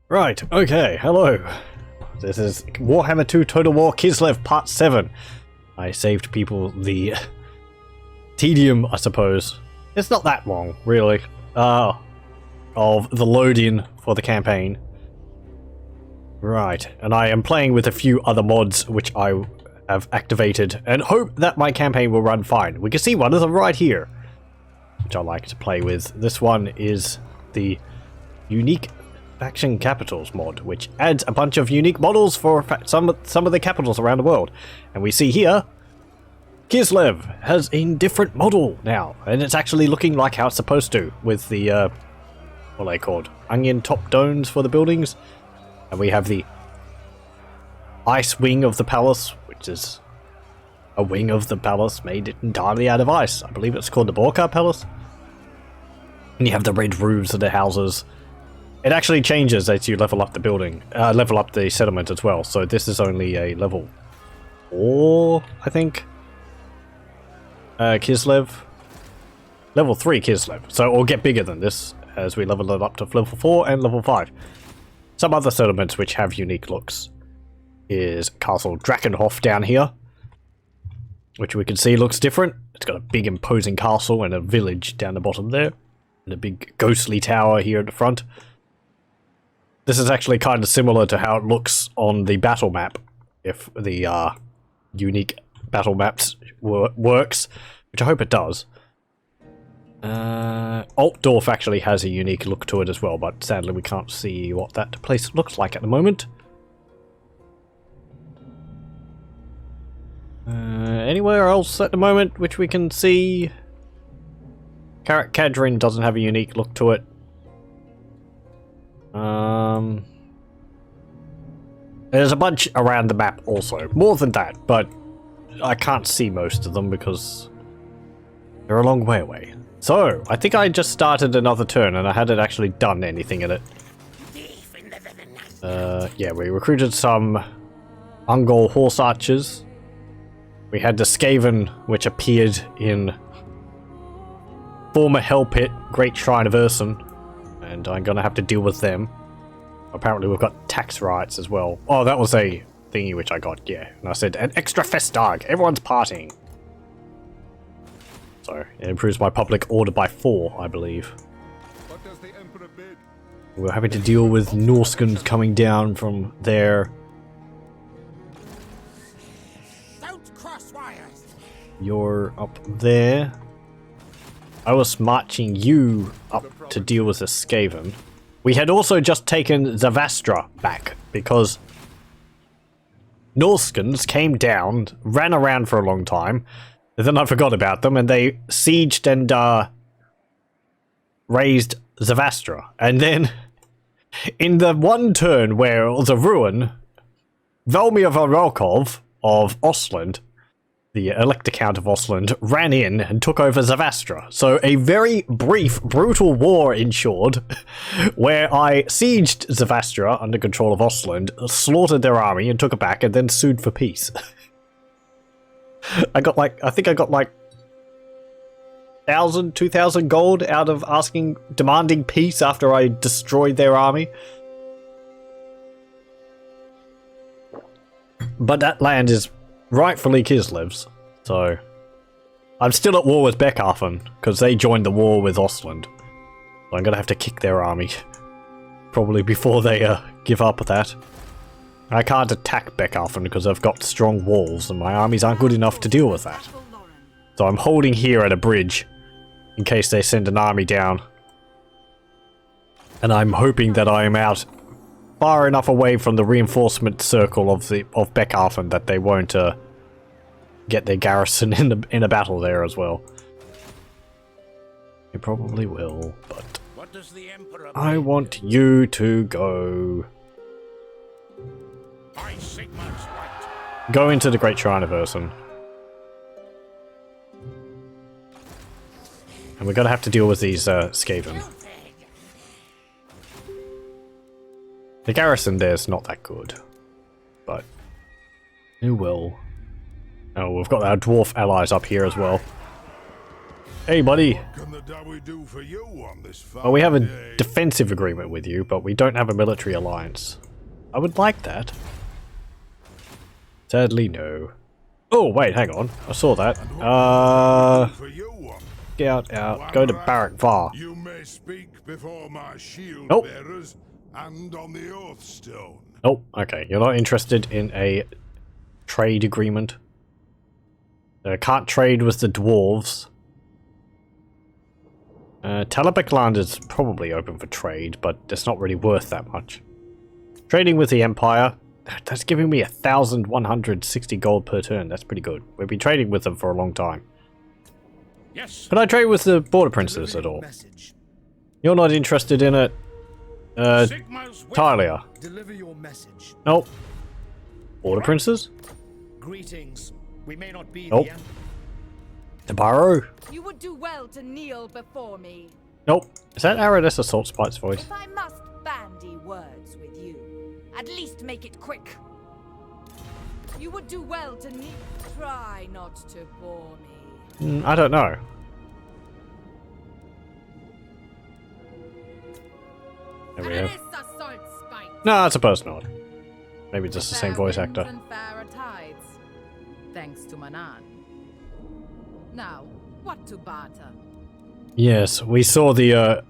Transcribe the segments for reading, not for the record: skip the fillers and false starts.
Right, okay, hello. This is Warhammer 2 Total War Kislev Part 7. I saved people the tedium, I suppose. It's not that long, really, of the load-in for the campaign. Right, and I am playing with a few other mods which I have activated and hope that my campaign will run fine. We can see one of them right here, which I like to play with. This one is the unique faction capitals mod, which adds a bunch of unique models for some of the capitals around the world. And we see here, Kislev has a different model now, and it's actually looking like how it's supposed to, with the, what are they called? Onion top domes for the buildings. And we have the ice wing of the palace, which is a wing of the palace made entirely out of ice. I believe it's called the Borka Palace. And you have the red roofs of the houses. It actually changes as you level up the building, level up the settlement as well. So this is only a level 4, I think. Kislev. Level 3 Kislev. So it will get bigger than this as we level it up to level 4 and level 5. Some other settlements which have unique looks is Castle Drakenhof down here, which we can see looks different. It's got a big imposing castle and a village down the bottom there, and a big ghostly tower here at the front. This is actually kind of similar to how it looks on the battle map, if the unique battle maps works, which I hope it does. Altdorf actually has a unique look to it as well, but sadly we can't see what that place looks like at the moment. Anywhere else at the moment which we can see? Karak Kadrin doesn't have a unique look to it. There's a bunch around the map also, more than that, but I can't see most of them because they're a long way away. So, I think I just started another turn and I hadn't actually done anything in it. Yeah, we recruited some Ungol horse archers. We had the Skaven, which appeared in former Hell Pit, Great Shrine of Ursun, and I'm gonna have to deal with them. Apparently we've got tax riots as well. Oh, that was a thingy which I got, yeah. And I said, an extra festag, everyone's partying. So, it improves my public order by 4, I believe. What does the Emperor bid? We're having to deal with Norscans coming down from there. Don't cross wires. You're up there. I was marching you up to deal with the Skaven. We had also just taken Zavastra back, because Norscans came down, ran around for a long time, and then I forgot about them, and they sieged and raised Zavastra. And then, in the one turn where it was a ruin, Velmir Varokov of Ostland, the Elector Count of Ostland, ran in and took over Zavastra. So a very brief, brutal war ensured, where I sieged Zavastra under control of Ostland, slaughtered their army and took it back, and then sued for peace. I think I got like 1,000, 2,000 gold out of demanding peace after I destroyed their army. But that land is rightfully Kislev's, so I'm still at war with Bechafen because they joined the war with Ostland. So I'm gonna have to kick their army probably before they give up with that. I can't attack Bechafen because I've got strong walls and my armies aren't good enough to deal with that. So I'm holding here at a bridge in case they send an army down. And I'm hoping that I am out far enough away from the reinforcement circle of Bechafen that they won't get their garrison in a battle there as well. They probably will, but What does the Emperor I want you to go. by Sigmar's right? Go into the Great Shrine of Ursun. And we're gonna have to deal with these Skaven. The garrison there's not that good, but who will? Oh, we've got our dwarf allies up here as well. Hey, buddy. What can the Dawi do for you on this Well, we have a day? defensive agreement with you, but we don't have a military alliance. I would like that. Sadly, no. Oh, wait, hang on. I saw that. For you on Get out. Go to Barak Var. You may speak before my shield Nope. bearers and on the oath stone. Oh, okay. You're not interested in a trade agreement. Can't trade with the dwarves. Talabekland is probably open for trade, but it's not really worth that much. Trading with the Empire, that's giving me 1,160 gold per turn. That's pretty good. We've been trading with them for a long time. Yes. Can I trade with the Border Princes at all? You're not interested in it? Talia. Deliver your message. Nope. Border Princes? Greetings. We may not be Nope. the Nabarro? You would do well to kneel before me. Nope. Is that Aranessa Salt Spite's voice? If I must bandy words with you, at least make it quick. You would do well to try not to bore me. I don't know. There we go. Arissa Salt Spite. No, it's a person nod. Maybe just the same voice actor. And fairer tides, thanks to Manan. Now, what to barter? Yes, we saw the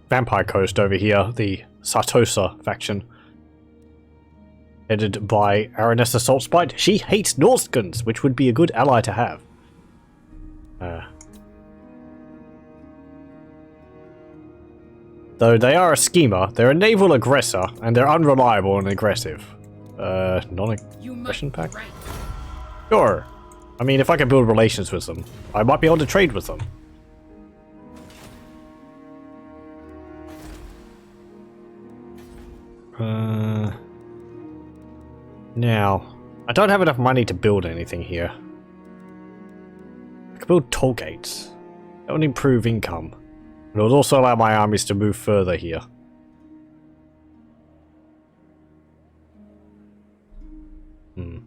Vampire Coast over here, the Sartosa faction. Headed by Aranessa Saltspite. She hates Norscans, which would be a good ally to have. Though they are a schemer, they're a naval aggressor, and they're unreliable and aggressive. Non-aggression pact? Sure. I mean, if I can build relations with them, I might be able to trade with them. Now, I don't have enough money to build anything here. I could build toll gates. That would improve income. It would also allow my armies to move further here. Hmm.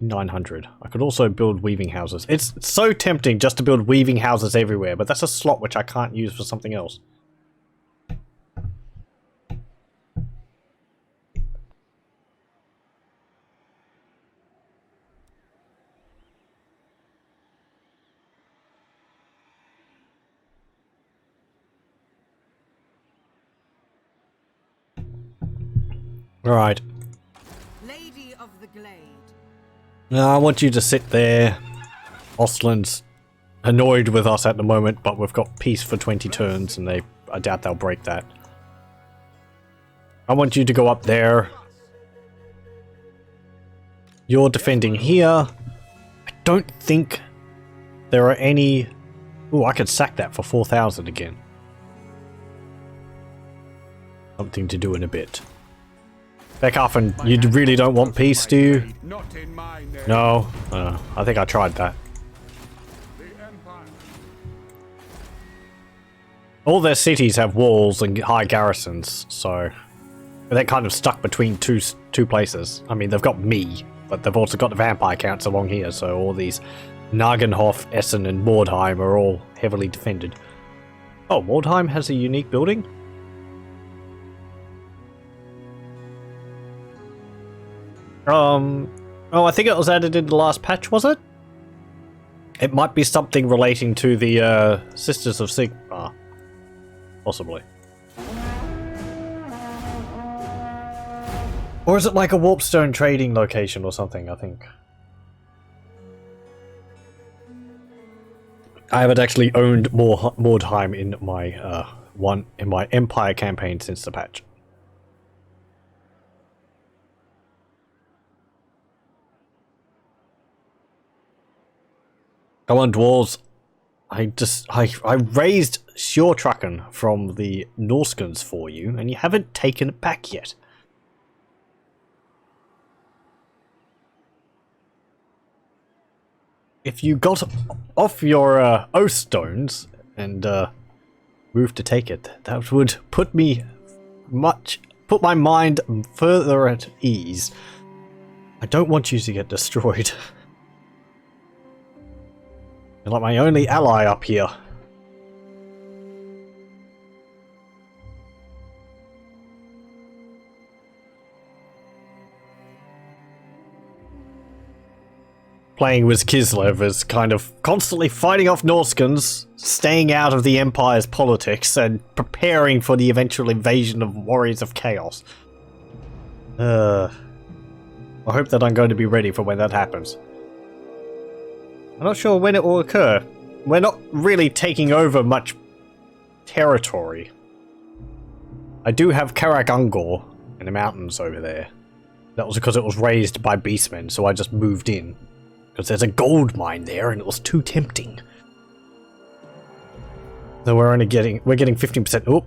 900. I could also build weaving houses. It's so tempting just to build weaving houses everywhere, but that's a slot which I can't use for something else. Alright. Lady of the Glade. Now I want you to sit there. Ostland's annoyed with us at the moment, but we've got peace for 20 turns, and I doubt they'll break that. I want you to go up there. You're defending here. I don't think there are any... Ooh, I could sack that for 4,000 again. Something to do in a bit. Bechafen, you really don't want peace, do you? Not in my name. No? I think I tried that. The Empire. All their cities have walls and high garrisons, so they're kind of stuck between two places. I mean, they've got me, but they've also got the vampire counts along here, so all these Nagenhof, Essen, and Mordheim are all heavily defended. Oh, Mordheim has a unique building? Oh, I think it was added in the last patch, was it? It might be something relating to the Sisters of Sigmar. Possibly. Or is it like a Warpstone trading location or something, I think. I haven't actually owned Mordheim in my Empire campaign since the patch. Come on, dwarves. I raised Sjortraken from the Norscans for you, and you haven't taken it back yet. If you got off your oath stones and moved to take it, that would put my mind further at ease. I don't want you to get destroyed. You're like my only ally up here. Playing with Kislev is kind of constantly fighting off Norscans, staying out of the Empire's politics, and preparing for the eventual invasion of Warriors of Chaos. I hope that I'm going to be ready for when that happens. I'm not sure when it will occur. We're not really taking over much territory. I do have Karagungor in the mountains over there. That was because it was raised by beastmen, so I just moved in. Because there's a gold mine there and it was too tempting. So we're getting 15%. Oh.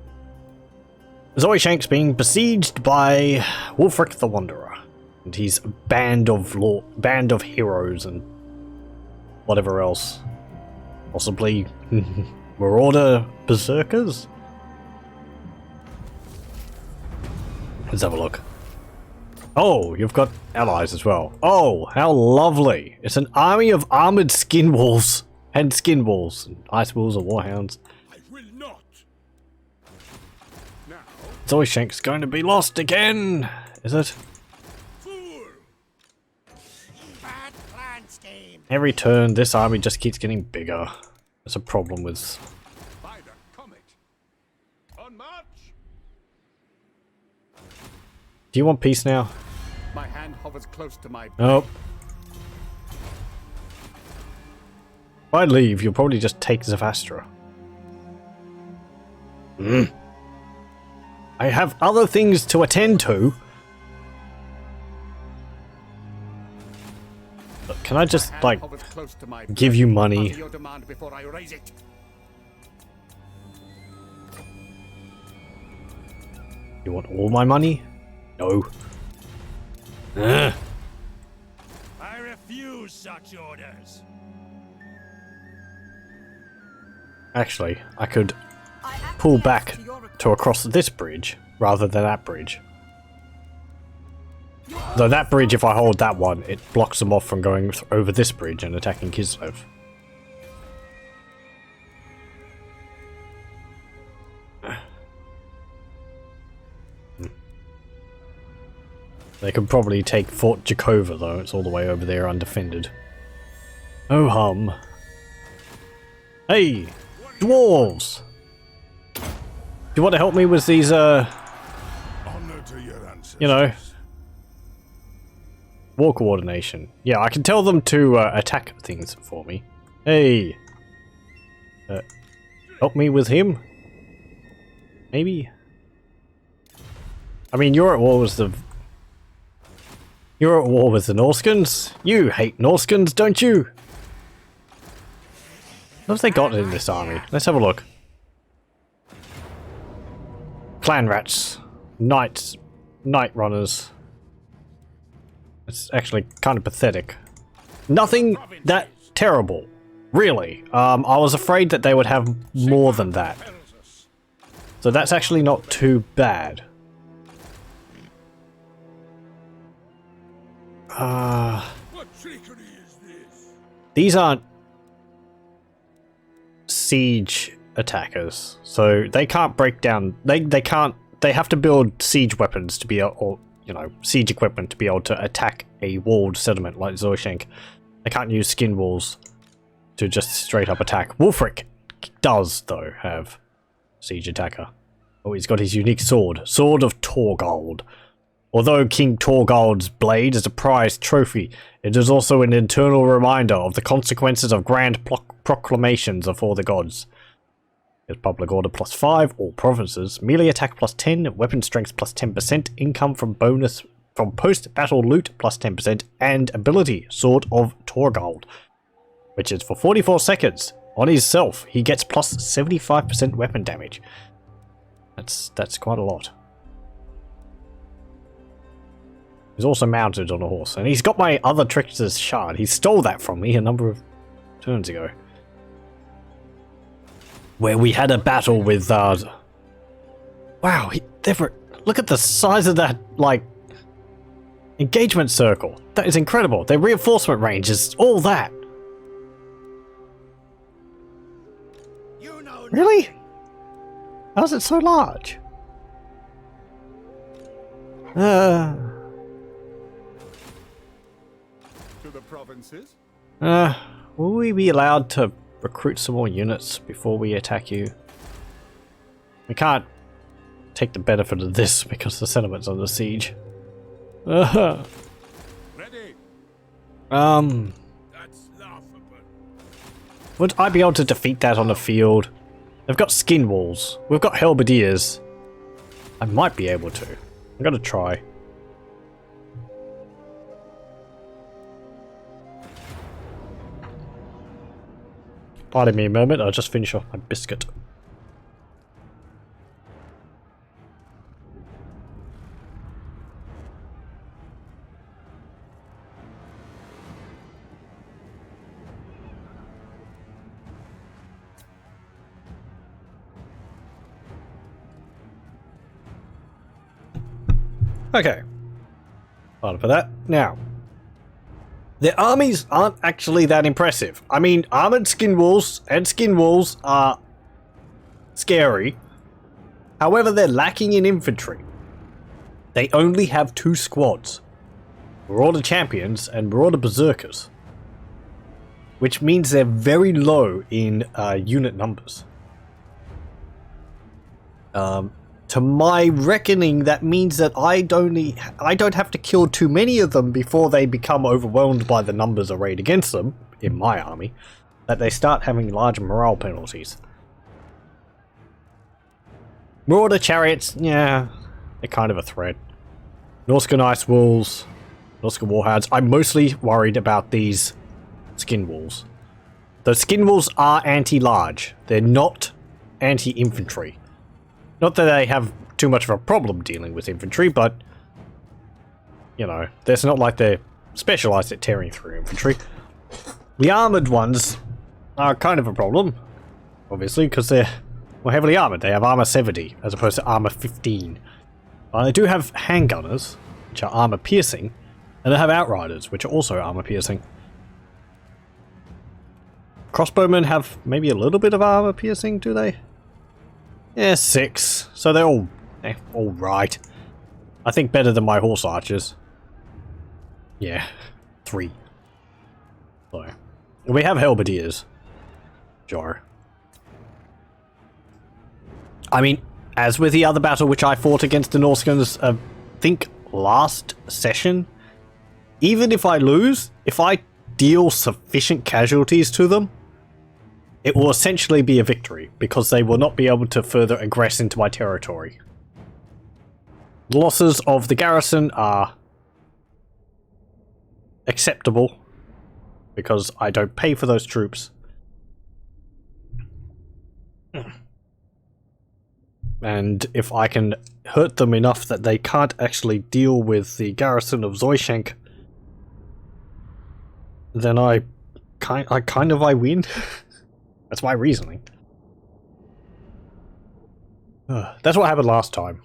Zoe Shank's being besieged by Wulfric the Wanderer. And he's a band of heroes and whatever else. Possibly Marauder berserkers? Let's have a look. Oh, you've got allies as well. Oh, how lovely. It's an army of armored Skinwolves. And Skinwolves. And Ice Wolves or Warhounds. I will not. Now, Zoe Shank's going to be lost again. Is it? fool. Bad plan, Steam. Every turn, this army just keeps getting bigger. That's a problem with... By the comet. On march. Do you want peace now? My hand hovers close to my. Nope. If I leave, you'll probably just take Zavastra. I have other things to attend to. But can I just, like, give you money? Your demand before I raise it. You want all my money? No. I refuse such orders. Actually, I could pull back to across this bridge rather than that bridge. Though that bridge, if I hold that one, it blocks them off from going over this bridge and attacking Kislev. They could probably take Fort Jakova, though. It's all the way over there undefended. Oh hum. Hey! Dwarves! Do you want to help me with these, Honor to your ancestors. you know, war coordination? Yeah, I can tell them to attack things for me. Hey! Help me with him? Maybe? I mean, you're at war with the... You're at war with the Norscans? You hate Norscans, don't you? What have they got in this army? Let's have a look. Clan rats. Knights. Night runners. It's actually kind of pathetic. Nothing that terrible. Really. I was afraid that they would have more than that. So that's actually not too bad. What trickery is this? These aren't siege attackers, so they can't break down. They can't. They have to build siege weapons to be able, or you know, siege equipment to be able to attack a walled settlement like Zoishank. They can't use Skinwolves to just straight up attack. Wulfric does though have siege attacker. Oh, he's got his unique sword, Sword of Torgold. Although King Torgold's blade is a prized trophy, it is also an eternal reminder of the consequences of grand proclamations of all the gods. It's public order +5, all provinces, melee attack +10, weapon strength +10%, income from bonus from post-battle loot +10%, and ability Sword of Torgold, which is for 44 seconds. On his self, he gets +75% weapon damage. That's quite a lot. He's also mounted on a horse, and he's got my other Trickster's shard. He stole that from me a number of turns ago. Where we had a battle with, wow, look at the size of that, like, engagement circle. That is incredible. Their reinforcement range is all that. Really? How is it so large? To the provinces? Will we be allowed to recruit some more units before we attack you? We can't take the benefit of this because the settlement's under siege. Ready. That's laughable. Would I be able to defeat that on the field? They've got Skinwolves. We've got Halberdiers. I might be able to. I'm gonna try. Pardon me a moment, I'll just finish off my biscuit. Okay. Pardon for that. Now, their armies aren't actually that impressive. I mean, armored Skinwolves and Skinwolves are scary. However, they're lacking in infantry. They only have 2 squads. Marauder Champions and Marauder Berserkers. Which means they're very low in unit numbers. To my reckoning, that means that I don't have to kill too many of them before they become overwhelmed by the numbers arrayed against them, in my army, that they start having large morale penalties. Marauder Chariots, yeah, they're kind of a threat. Norsca Ice Wolves, Norsca Warhounds, I'm mostly worried about these Skinwolves. The Skinwolves are anti-large, they're not anti-infantry. Not that they have too much of a problem dealing with infantry, but, you know, it's not like they're specialized at tearing through infantry. The armored ones are kind of a problem, obviously, because they're more heavily armored. They have armor 70 as opposed to armor 15. They do have handgunners, which are armor piercing, and they have outriders, which are also armor piercing. Crossbowmen have maybe a little bit of armor piercing, do they? Yeah, 6. So they're all right. I think better than my horse archers. Yeah, 3. So we have halberdiers. Sure. I mean, as with the other battle which I fought against the Norscans, I think last session, even if I lose, if I deal sufficient casualties to them, it will essentially be a victory, because they will not be able to further aggress into my territory. The losses of the garrison are acceptable, because I don't pay for those troops. And if I can hurt them enough that they can't actually deal with the garrison of Zoyshenk, then I win. That's my reasoning. That's what happened last time.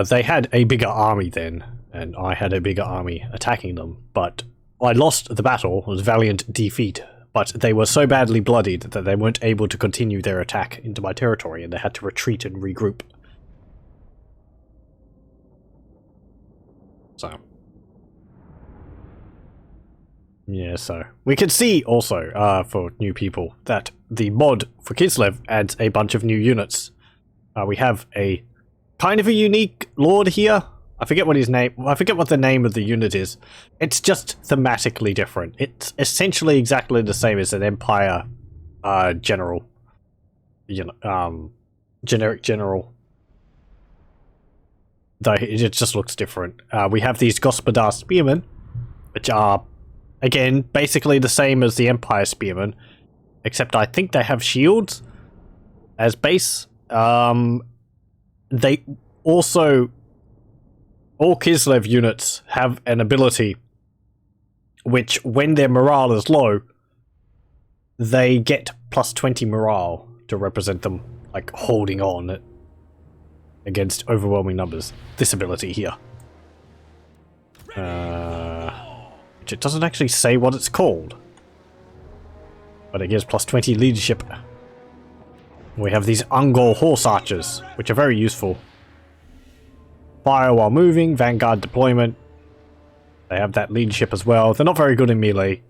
They had a bigger army then, and I had a bigger army attacking them, but I lost the battle. It was valiant defeat, but they were so badly bloodied that they weren't able to continue their attack into my territory, and they had to retreat and regroup. So yeah, so we can see also, for new people, that the mod for Kislev adds a bunch of new units. We have a kind of a unique lord here. I forget what the name of the unit is. It's just thematically different. It's essentially exactly the same as an Empire general. Generic general. Though it just looks different. We have these Gospodar Spearmen, which are, again, basically the same as the Empire Spearmen, except I think they have shields as base. They also... all Kislev units have an ability which, when their morale is low, they get plus 20 morale to represent them, like, holding on against overwhelming numbers. This ability here. Which it doesn't actually say what it's called. But it gives plus 20 leadership. We have these Ungol horse archers, which are very useful. Fire while moving, vanguard deployment. They have that leadership as well. They're not very good in melee,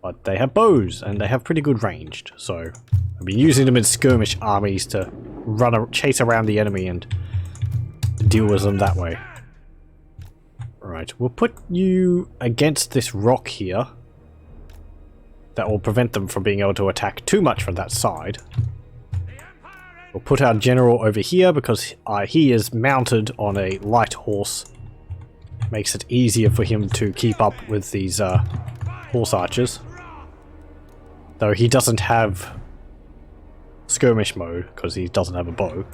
but they have bows and they have pretty good ranged. So I've been using them in skirmish armies to chase around the enemy and deal with them that way. Right, we'll put you against this rock here. That will prevent them from being able to attack too much from that side. We'll put our general over here because he is mounted on a light horse. Makes it easier for him to keep up with these horse archers. Though he doesn't have skirmish mode because he doesn't have a bow.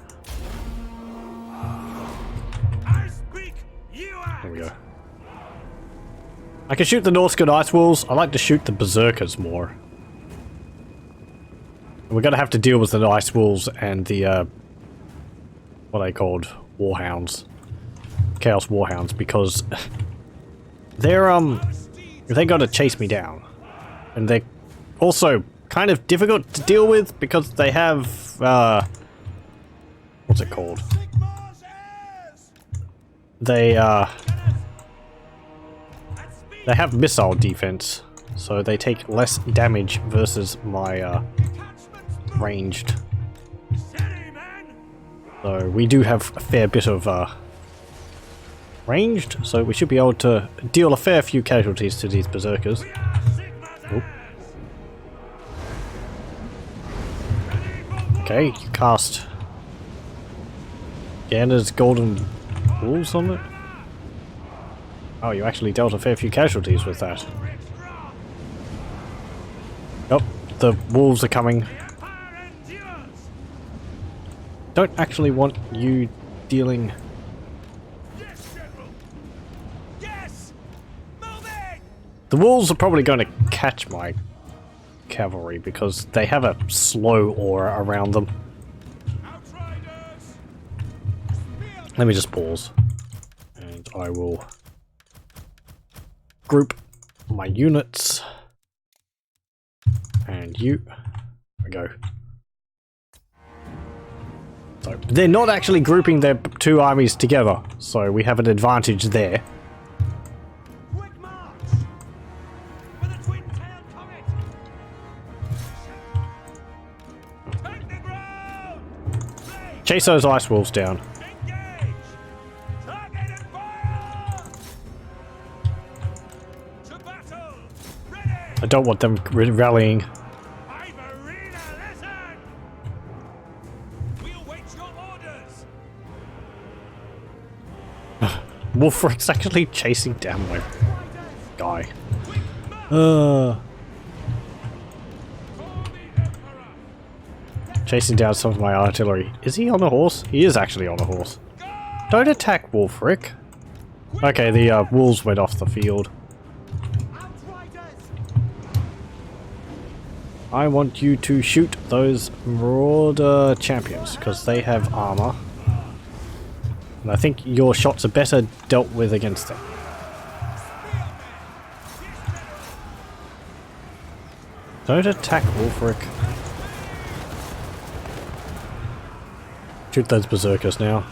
There we go. I can shoot the Norsca Ice Wolves. I like to shoot the Berserkers more. We're gonna have to deal with the Ice Wolves and the what are they called? Warhounds. Chaos Warhounds, because they're they gotta chase me down. And they're also kind of difficult to deal with because they have what's it called? They have missile defense, so they take less damage versus my ranged. So we do have a fair bit of ranged, so we should be able to deal a fair few casualties to these berserkers. Oop. Okay, you cast Gander's Golden Wolves on it? Oh, you actually dealt a fair few casualties with that. Oh, the wolves are coming. Don't actually want you dealing... The wolves are probably going to catch my cavalry because they have a slow aura around them. Let me just pause. And I will group my units. And you. There we go. So they're not actually grouping their two armies together, so we have an advantage there. Chase those ice wolves down. I don't want them rallying. Wolfrick's actually chasing down my guy. Chasing down some of my artillery. Is he on a horse? He is actually on a horse. Don't attack Wolfrick. Okay, the wolves went off the field. I want you to shoot those Marauder champions, because they have armor. And I think your shots are better dealt with against them. Don't attack Wolfrick. Shoot those berserkers now.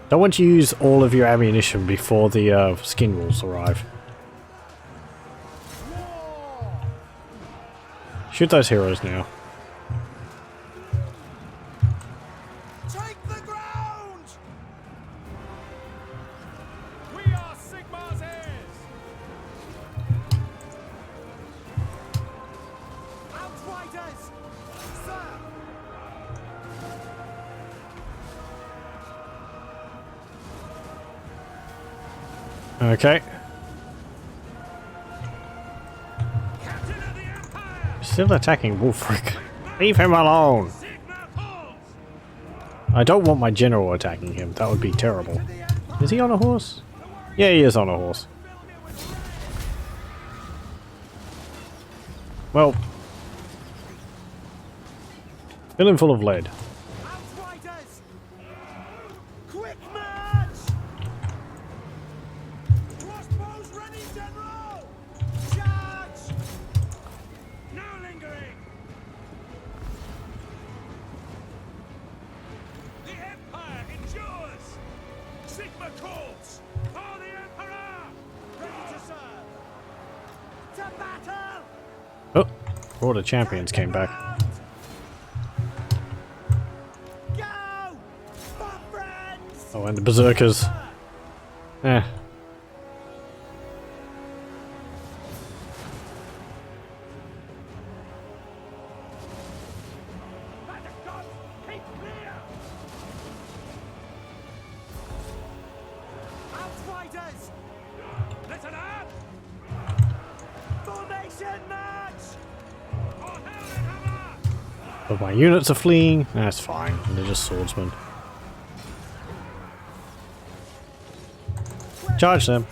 Don't want you to use all of your ammunition before the Skinwolves arrive. Shoot those heroes now. Take the ground! We are Sigmar's heirs! Outriders! Sir! Okay. Still attacking Wolfrick. Leave him alone! I don't want my general attacking him. That would be terrible. Is he on a horse? Yeah, he is on a horse. Well. Fill him full of lead. Outriders! Quick march! Crossbows ready, General! Charge! No lingering! courts! For the Emperor! Ready to serve. To battle! Oh, all the champions came back. Go! For friends! Oh, and the berserkers. Eh. By the gods, keep clear! Outriders! Listen up! Formation match! For Heldenhammer! But my units are fleeing. That's fine. They're just swordsmen. Charge them.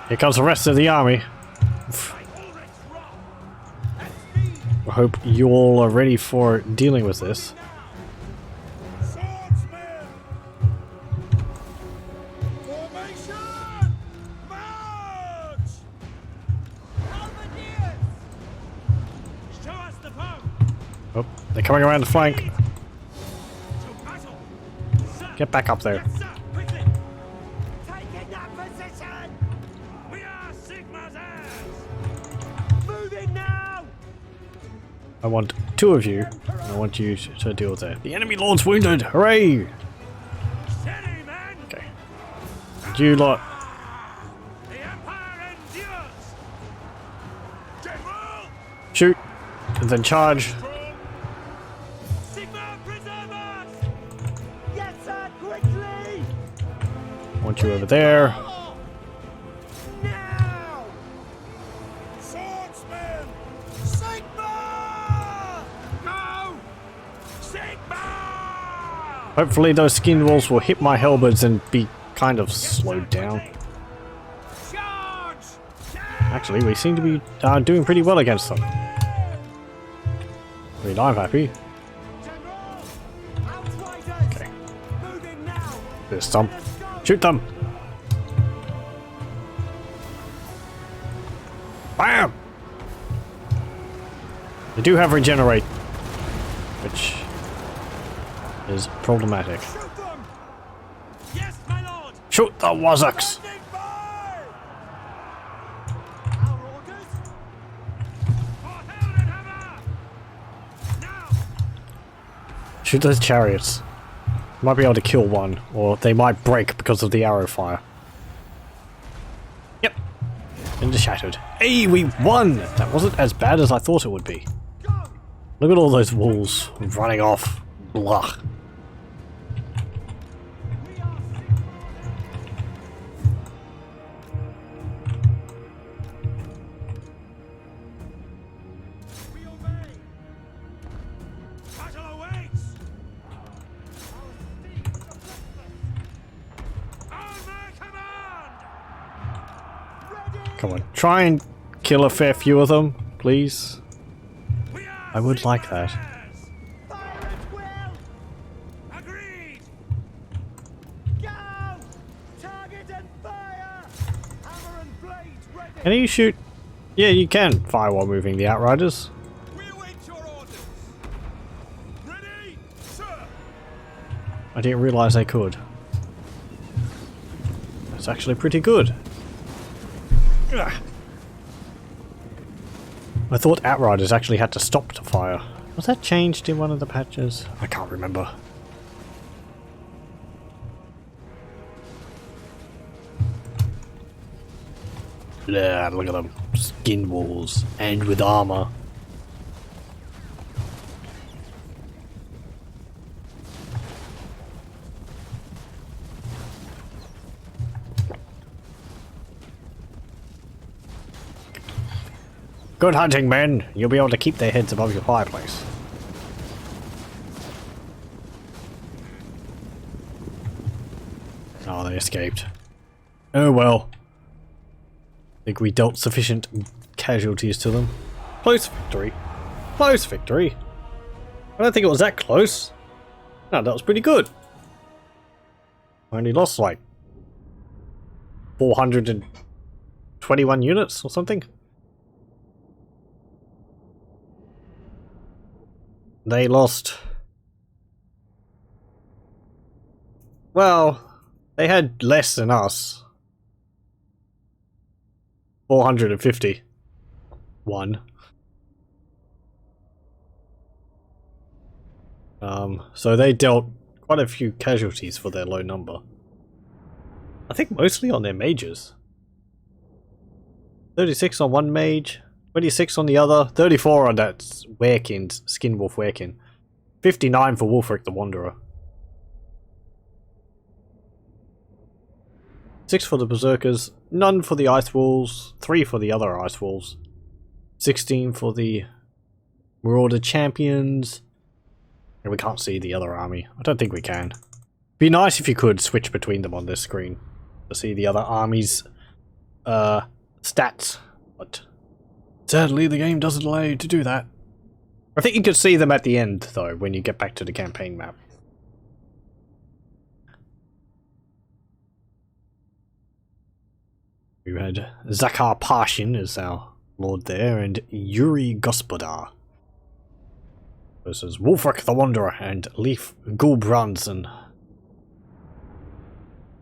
Here comes the rest of the army. I hope you all are ready for dealing with this. Swordsmen! Formation! March! Halberdiers! Show us the foe! Oh, they're coming around the flank. To battle! Sir! Get back up there. Yes, sir! Quickly! Taking that position! We are Sigma's heirs! Moving now! I want two of you. I want you to deal with it. The enemy lord's wounded. Hooray! Steady, men! Okay. And you lot. The Empire endures! General! Shoot. And then charge. Sigma preserve us! Yes, sir, quickly! I want you over there. Now! Swordsmen! Sigma! No! Sigma! Hopefully those Skinwolves will hit my halberds and be kind of slowed down. Charge! Actually, we seem to be doing pretty well against them. I mean, I'm happy. General! Outriders! Okay. Moving now! There's some. Let's go! Shoot them! Bam! They do have regenerate, which is problematic. Shoot them! Yes, my lord! Shoot the Wazzocks! Standing by! Our orders? For Heldenhammer! Now! Shoot those chariots. Might be able to kill one, or they might break because of the arrow fire. Yep. And shattered. Hey, we won! That wasn't as bad as I thought it would be. Go! Look at all those wolves running off. Blah. We are Sigma! We obey! Battle awaits! On my command! Ready! Come on. Try and kill a fair few of them, please. We are I would like Sigma's that. heirs! Fire at will! Agreed! Go! Target and fire! Hammer and blades ready! Can you shoot? Yeah, you can fire while moving the Outriders. We await your orders! Ready, sir! I didn't realize they could. That's actually pretty good. Ugh. I thought Outriders actually had to stop to fire. Was that changed in one of the patches? I can't remember. Yeah, look at them. Skinwolves. And with armor. Good hunting, men. You'll be able to keep their heads above your fireplace. Oh, they escaped. Oh well. I think we dealt sufficient casualties to them. Close victory. Close victory. I don't think it was that close. No, that was pretty good. I only lost like 421 units or something. They lost... Well, they had less than us. 450. One. So they dealt quite a few casualties for their low number. I think mostly on their mages. 36 on one mage, 26 on the other, 34 on that Werekin, Skinwolf Werekin. 59 for Wulfric the Wanderer. 6 for the Berserkers, none for the Ice Wolves, 3 for the other Ice Wolves. 16 for the Marauder Champions. And we can't see the other army. I don't think we can. Be nice if you could switch between them on this screen to see the other armies' stats, but sadly the game doesn't allow you to do that. I think you can see them at the end though when you get back to the campaign map. We had Zakar Pashin as our lord there, and Yuri Gospodar versus Wulfric the Wanderer and Leif Gulbranson.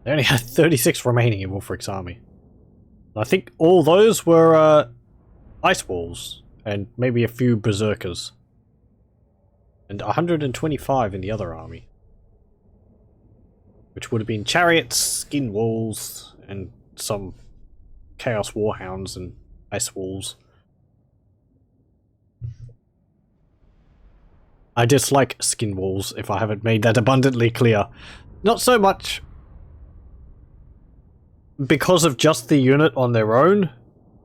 They only had 36 remaining in Wulfric's army. I think all those were Ice Wolves and maybe a few Berserkers. And 125 in the other army. Which would have been Chariots, Skinwolves, and some Chaos Warhounds and Ice Wolves. I dislike Skinwolves, if I haven't made that abundantly clear. Not so much because of just the unit on their own,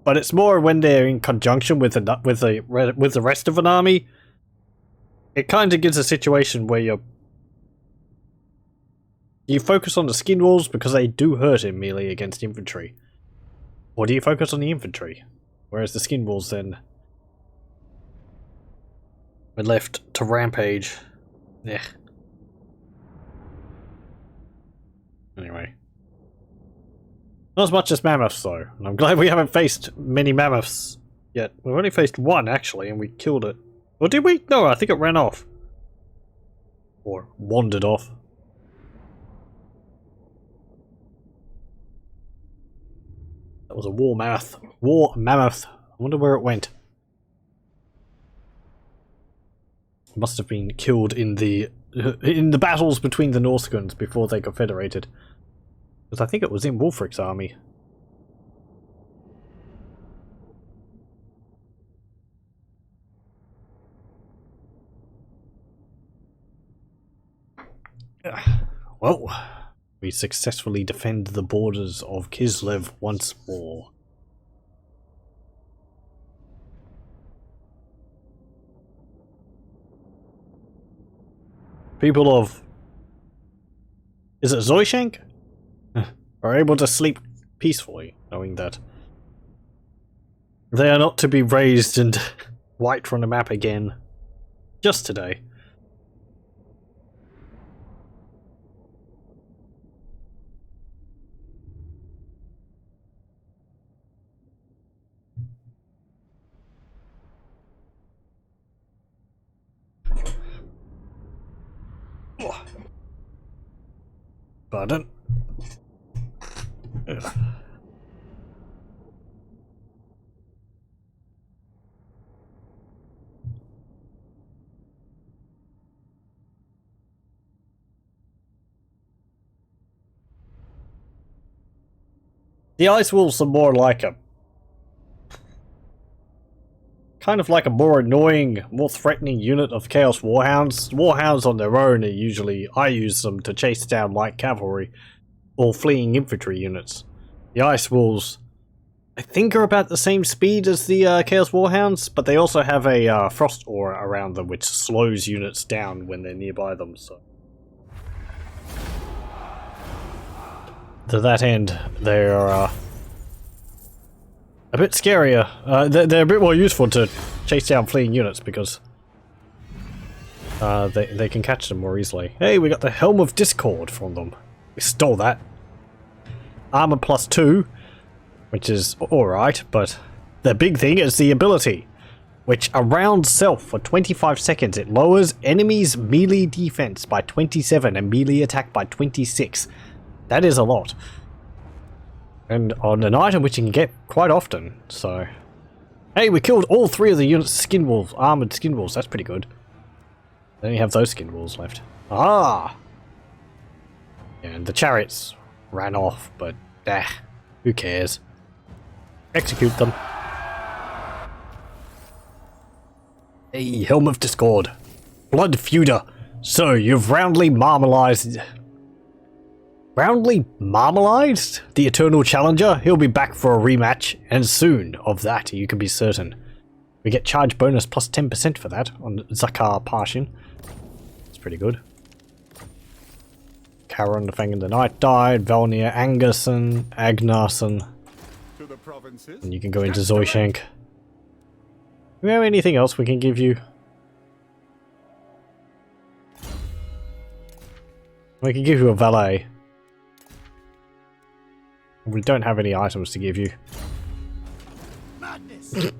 but it's more when they're in conjunction with the rest of an army. It kind of gives a situation where you focus on the Skinwolves because they do hurt in melee against infantry. Or do you focus on the infantry? Whereas the Skinwolves then are left to rampage. Yeah. Anyway. Not as much as mammoths though. And I'm glad we haven't faced many mammoths yet. We've only faced one actually and we killed it. Or did we? No, I think it ran off. Or wandered off. That was a war mammoth. War mammoth. I wonder where it went. It must have been killed in the battles between the Norscans before they confederated. Because I think it was in Wulfric's army. Well, we successfully defend the borders of Kislev once more. People of... is it Zoishank? Are able to sleep peacefully, knowing that they are not to be raised and wiped from the map again just today. Pardon. Ugh. The Ice Wolves are more like a... kind of like a more annoying, more threatening unit of Chaos Warhounds. Warhounds on their own are usually... I use them to chase down light cavalry or fleeing infantry units. The Ice Wolves, I think, are about the same speed as the Chaos Warhounds, but they also have a frost aura around them which slows units down when they're nearby them, so... to that end, they're a bit scarier. They're a bit more useful to chase down fleeing units because they can catch them more easily. Hey, we got the Helm of Discord from them. We stole that. Armor +2, which is alright, but the big thing is the ability. which around self for 25 seconds. It lowers enemies' melee defense by 27 and melee attack by 26. That is a lot. And on an item which you can get quite often, so... Hey, we killed all 3 of the units, Skinwolves, armored Skinwolves, that's pretty good. Then you have those Skinwolves left. Ah! And the chariots ran off, but who cares? Execute them. Hey, Helm of Discord. Blood Feuder. So, you've roundly marmalized the Eternal Challenger. He'll be back for a rematch, and soon of that you can be certain. We get charge bonus plus 10% for that on Zakar Parshin. That's pretty good. Karen the Fang in the Night died, Valnir Angerson, Agnarsson. To the provinces. And you can go into Zoishank. Do we have anything else we can give you? We can give you a valet. We don't have any items to give you.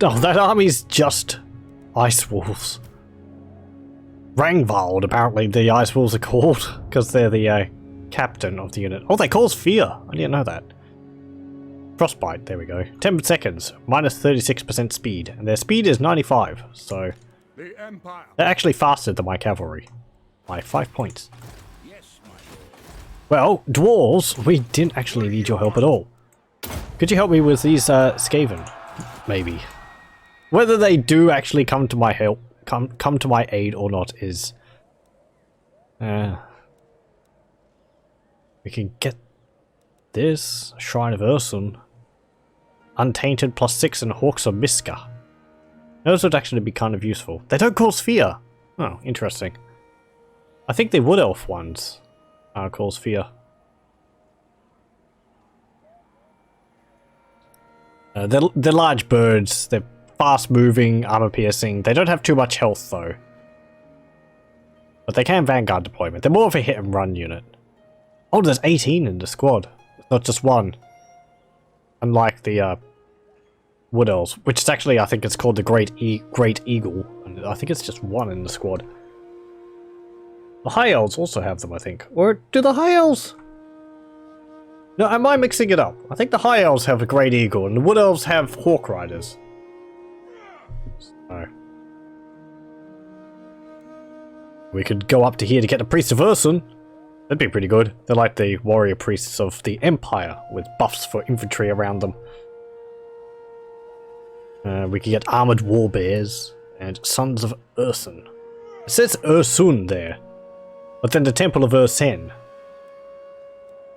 Oh, that army's just Ice Wolves. Rangvald, apparently the Ice Wolves are called, because they're the captain of the unit. Oh, they cause fear! I didn't know that. Frostbite, there we go. 10 seconds, minus 36% speed, and their speed is 95, so... The Empire. They're actually faster than my cavalry. By 5 points. Yes, my lord. Well, dwarves, we didn't actually need your help at all. Could you help me with these Skaven? Maybe. Whether they do actually come to my help, come to my aid or not is... we can get this. Shrine of Ursun. Untainted plus 6 and Hawks of Miska. Those would actually be kind of useful. They don't cause fear. Oh, interesting. I think the Wood Elf ones cause fear. They're large birds. They're fast moving, armor piercing. They don't have too much health though. But they can Vanguard deployment. They're more of a hit and run unit. Oh, there's 18 in the squad. Not just one. Unlike the Wood Elves, which is actually, I think it's called the Great Eagle. And I think it's just one in the squad. The High Elves also have them, I think. Or do the High Elves? No, am I mixing it up? I think the High Elves have a Great Eagle, and the Wood Elves have Hawk Riders. So. We could go up to here to get the Priest of Ursun. That'd be pretty good. They're like the warrior priests of the Empire, with buffs for infantry around them. We could get Armored Warbears and Sons of Ursun. It says Ursun there, but then the Temple of Ursen.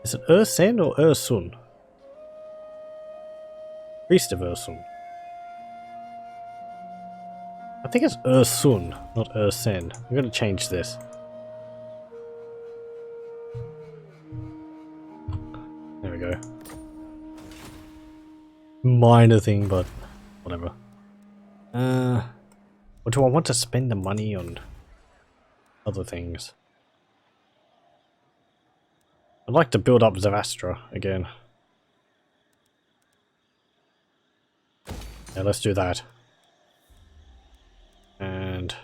Is it Ursen or Ursun? Priest of Ursun. I think it's Ursun, not Ursen. I'm gonna change this. There we go. Minor thing, but whatever. Or do I want to spend the money on other things? I'd like to build up Zavastra again. Yeah, let's do that. And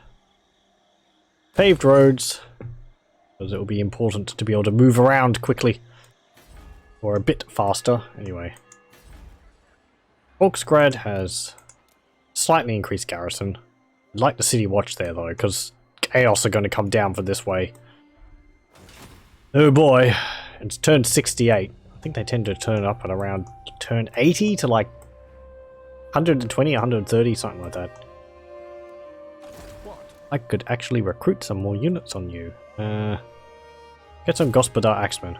paved roads, because it will be important to be able to move around quickly. Or a bit faster, anyway. Volksgrad has slightly increased garrison. I'd like the city watch there though, because chaos are going to come down from this way. Oh boy, it's turn 68. I think they tend to turn up at around turn 80 to like 120, 130, something like that. I could actually recruit some more units on you. Get some Gospodar Axemen.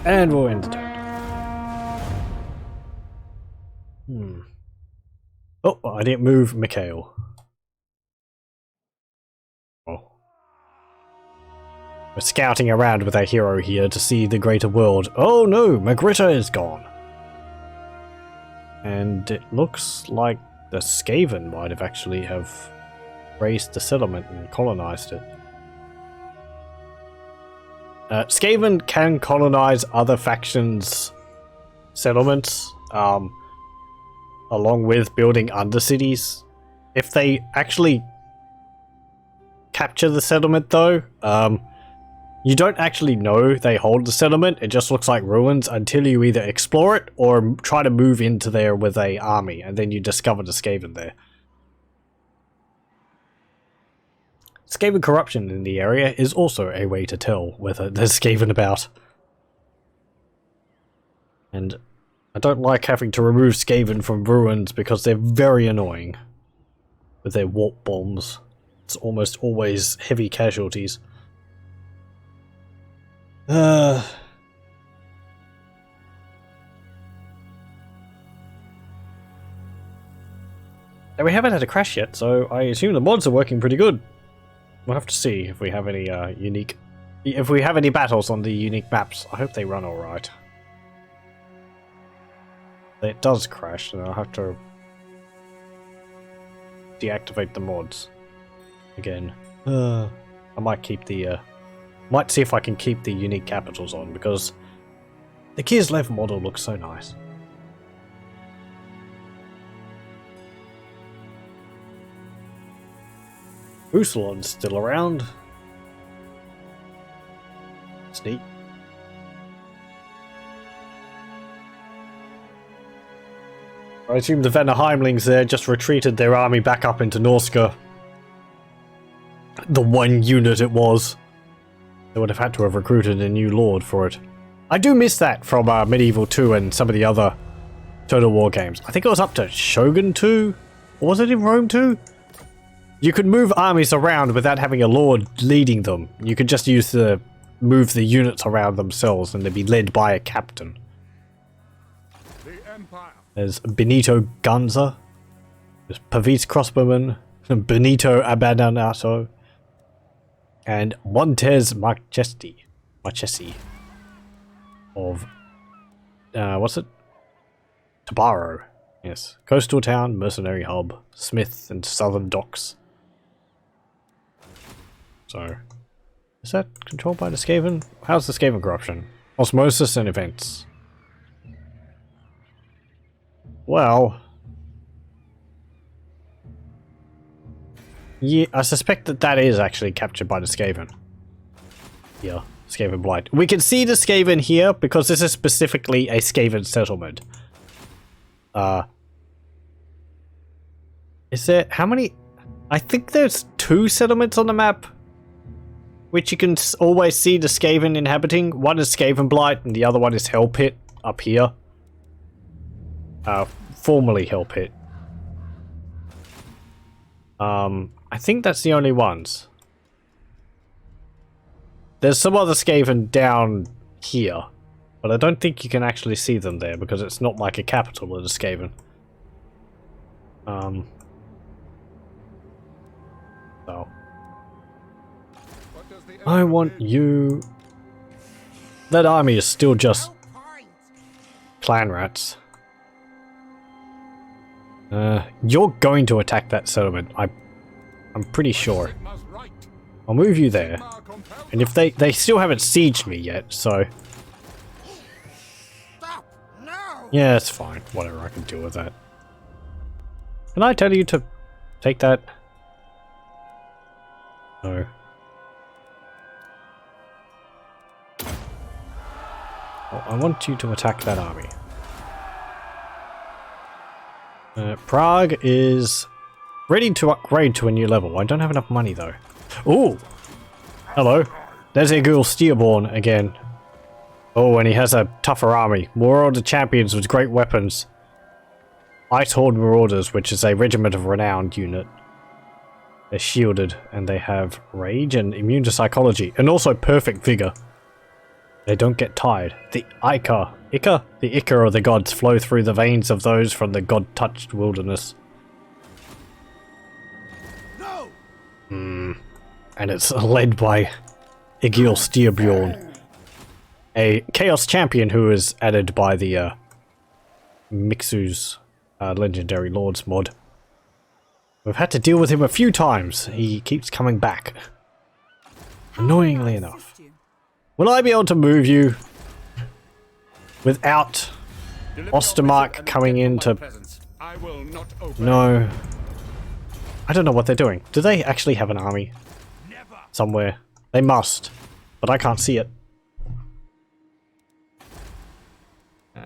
And we'll end the turn. Oh, I didn't move Mikhail. Oh. We're scouting around with our hero here to see the greater world. Oh no, Magritta is gone. And it looks like the Skaven might have actually have raised the settlement and colonized it. Skaven can colonize other factions' settlements. along with building undercities. If they actually capture the settlement though, you don't actually know they hold the settlement. It just looks like ruins until you either explore it or try to move into there with a army, and then you discover the Skaven there. Skaven corruption in the area is also a way to tell whether there's Skaven about. And I don't like having to remove Skaven from ruins because they're very annoying with their warp bombs. It's almost always heavy casualties. And we haven't had a crash yet, so I assume the mods are working pretty good. We'll have to see if we have any if we have any battles on the unique maps. I hope they run alright. If it does crash, then I'll have to deactivate the mods again. I might keep the might see if I can keep the unique capitals on, because the Kislev model looks so nice. Usalon's still around. It's neat. I assume the Venaheimlings there just retreated their army back up into Norsca. The one unit it was. They would have had to have recruited a new lord for it. I do miss that from Medieval 2 and some of the other Total War games. I think it was up to Shogun 2? Or was it in Rome 2? You could move armies around without having a lord leading them. You could just move the units around themselves, and they'd be led by a captain. The Empire. There's Benito Gunza. There's Pavis Crossbowman. Benito Abandanato. And Montez Marchesi. Of... what's it? Tabaro. Yes. Coastal town, mercenary hub, smith, and southern docks. So... is that controlled by the Skaven? How's the Skaven corruption? Osmosis and events. Well... yeah, I suspect that is actually captured by the Skaven. Yeah, Skaven Blight. We can see the Skaven here because this is specifically a Skaven settlement. Is there... how many... I think there's 2 settlements on the map, which you can always see the Skaven inhabiting. One is Skaven Blight, and the other one is Hell Pit, up here. Formerly Hell Pit. I think that's the only ones. There's some other Skaven down here, but I don't think you can actually see them there, because it's not like a capital of the Skaven. So... I want you... that army is still just clan rats. You're going to attack that settlement. I'm pretty sure. I'll move you there. And if they still haven't sieged me yet, so... yeah, it's fine. Whatever, I can deal with that. Can I tell you to take that? No. Oh, I want you to attack that army. Prague is ready to upgrade to a new level. I don't have enough money though. Ooh! Hello. There's Egil Steerborn again. Oh, and he has a tougher army. Marauder champions with great weapons. Ice Horde Marauders, which is a regiment of renowned unit. They're shielded, and they have rage and immune to psychology, and also perfect vigor. They don't get tired. The the Ichor of the gods flow through the veins of those from the god-touched wilderness. No! And it's led by Egil Steerbjorn, a Chaos Champion who is added by the Mixu's Legendary Lords mod. We've had to deal with him a few times. He keeps coming back. Annoyingly enough. Will I be able to move you without Ostermark coming in to I will not obey. No. I don't know what they're doing. Do they actually have an army? Never. Somewhere? They must. But I can't see it.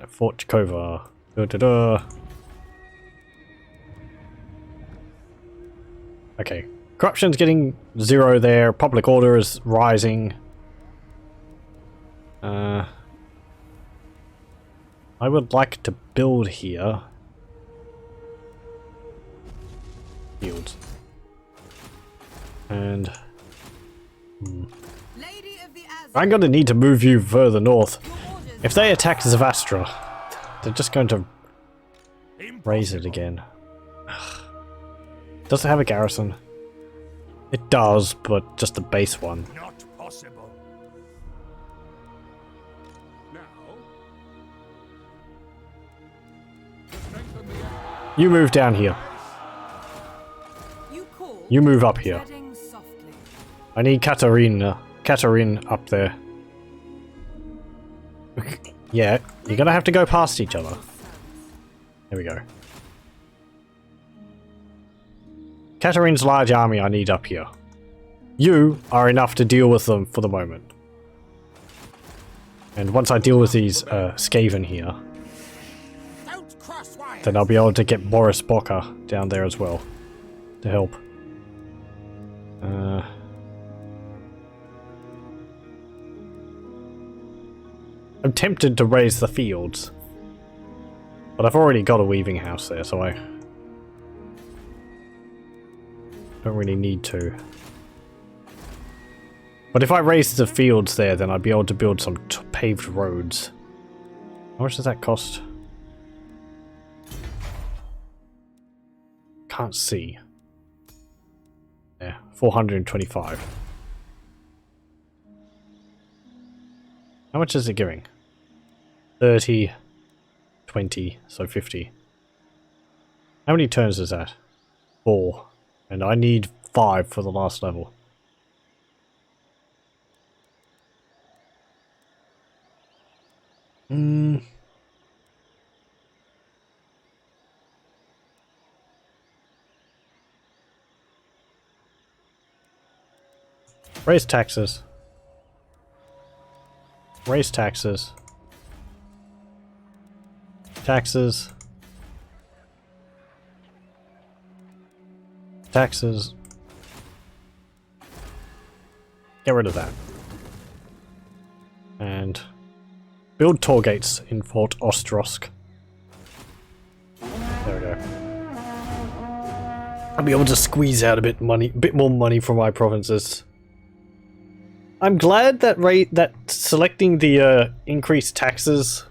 Fort Jakova. Da-da-da. Okay. Corruption's getting 0 there. Public order is rising. I would like to build here. Fields. And Lady of the I'm gonna need to move you further north. If they attack Zavastra, they're just going to raise it again. Does it have a garrison? It does, but just the base one. Not possible. Now, to strengthen the You move down here. You call You move up here. treading softly. I need Katarine up there. Yeah, you're gonna have to go past each other. There we go. Katarine's large army I need up here. You are enough to deal with them for the moment. And once I deal with these Skaven here, Don't cross wires. then I'll be able to get Boris Boka down there as well to help. I'm tempted to raise the fields, but I've already got a weaving house there, so I don't really need to. But if I raise the fields there, then I'd be able to build some paved roads. How much does that cost? Can't see. Yeah, 425. How much is it giving? 30, 20, so 50. How many turns is that? 4. And I need 5 for the last level. Raise taxes. Raise taxes. Taxes. Taxes. Get rid of that. And build toll gates in Fort Ostrosk. There we go. I'll be able to squeeze out a bit more money from my provinces. I'm glad that selecting the increased taxes.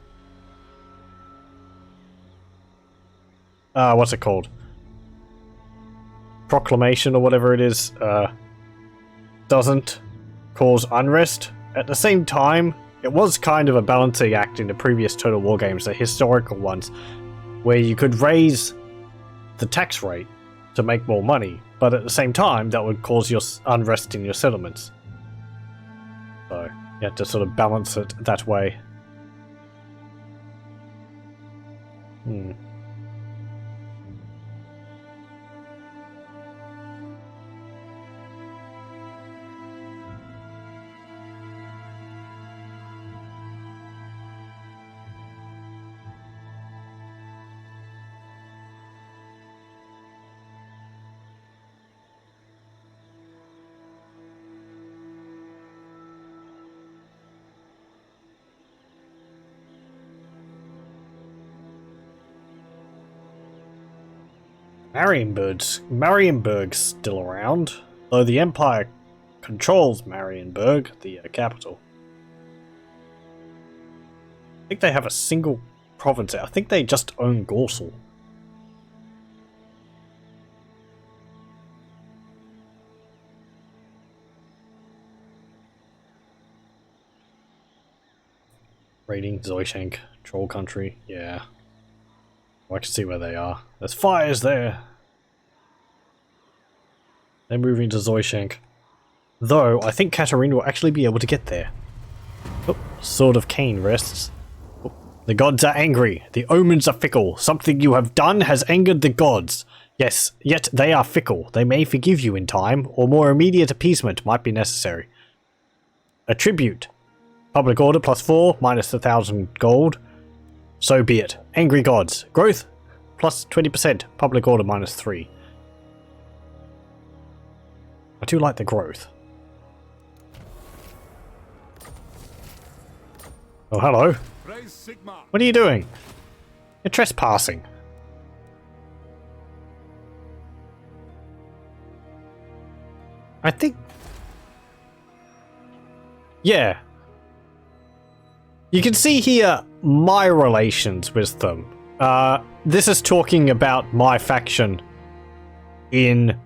What's it called? Proclamation or whatever it is, doesn't cause unrest. At the same time, it was kind of a balancing act in the previous Total War games, the historical ones, where you could raise the tax rate to make more money, but at the same time, that would cause your unrest in your settlements. So, you have to sort of balance it that way. Marienburg's still around, though the Empire controls Marienburg, the capital. I think they have a single province there. I think they just own Gorsel. Raiding Zoishank, Troll Country, yeah. I can see where they are. There's fires there. They're moving to Zoishank. Though, I think Katarina will actually be able to get there. Oh, Sword of Cain rests. Oh, The gods are angry. The omens are fickle. Something you have done has angered the gods. Yes, yet they are fickle. They may forgive you in time, or more immediate appeasement might be necessary. A tribute. Public order +4, minus 1,000 gold. So be it. Angry gods. Growth plus 20%. Public order -3. I do like the growth. Oh, hello. Raise Sigma. What are you doing? You're trespassing. I think... Yeah. You can see here my relations with them. This is talking about my faction in...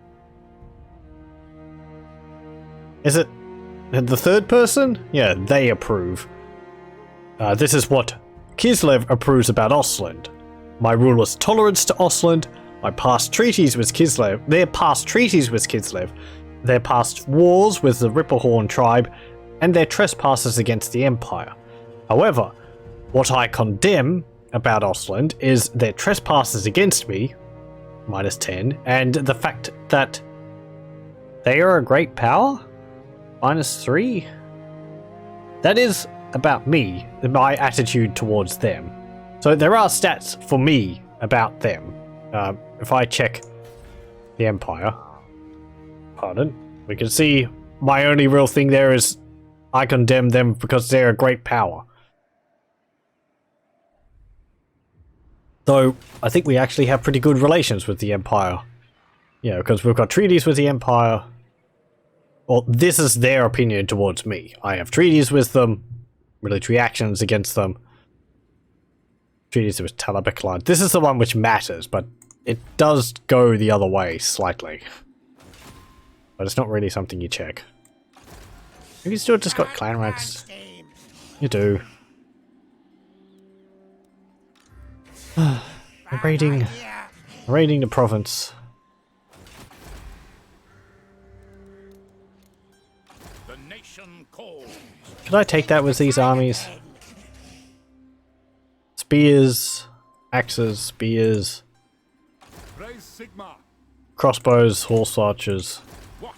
Is it the third person? Yeah, they approve. This is what Kislev approves about Ostland. My ruler's tolerance to Ostland, my past treaties with Kislev, their past treaties with Kislev, their past wars with the Ripplehorn tribe, and their trespasses against the Empire. However, what I condemn about Ostland is their trespasses against me, -10, and the fact that they are a great power, -3. That is about me, my attitude towards them. So there are stats for me about them. If I check the Empire, pardon, we can see my only real thing there is I condemn them because they're a great power. Though, I think we actually have pretty good relations with the Empire. Yeah, because we've got treaties with the Empire. Well, this is their opinion towards me. I have treaties with them, military actions against them. Treaties with Talabeklan. This is the one which matters, but it does go the other way slightly. But it's not really something you check. Have you still just got clan rats? You do. raiding the province. The nation calls. Could I take that with these armies? Spears, axes, spears, Raise Sigma. crossbows, horse archers. What?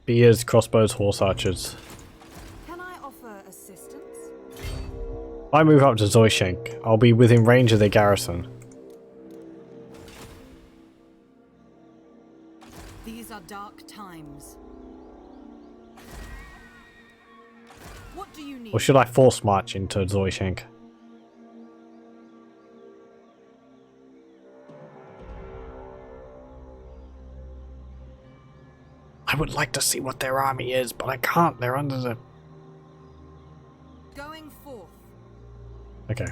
Spears, crossbows, horse archers. Can I offer assistance? If I move up to Zoishenk, I'll be within range of their garrison. These are dark times. What do you need? Or should I force march into Zoishenk? I would like to see what their army is, but I can't. They're under the... Going forth. Okay.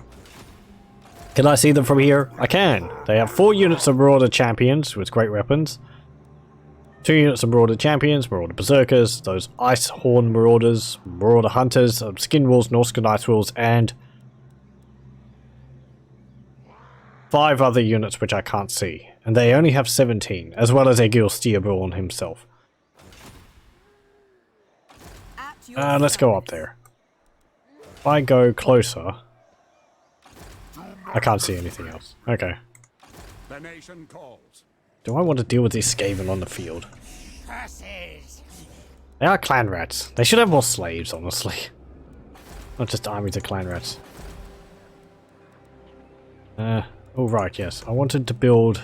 Can I see them from here? I can. They have 4 units of Marauder champions with great weapons. 2 units of Marauder champions, Marauder berserkers, those ice horn marauders, Marauder hunters, Skinwolves, Norsca Nightwolves, and 5 other units which I can't see. And they only have 17, as well as Egil Steerborn himself. Let's go up there. If I go closer, I can't see anything else. Okay. The nation calls. Do I want to deal with these Skaven on the field? Curses. They are clan rats. They should have more slaves, honestly. Not just armies of clan rats. Oh right, yes. I wanted to build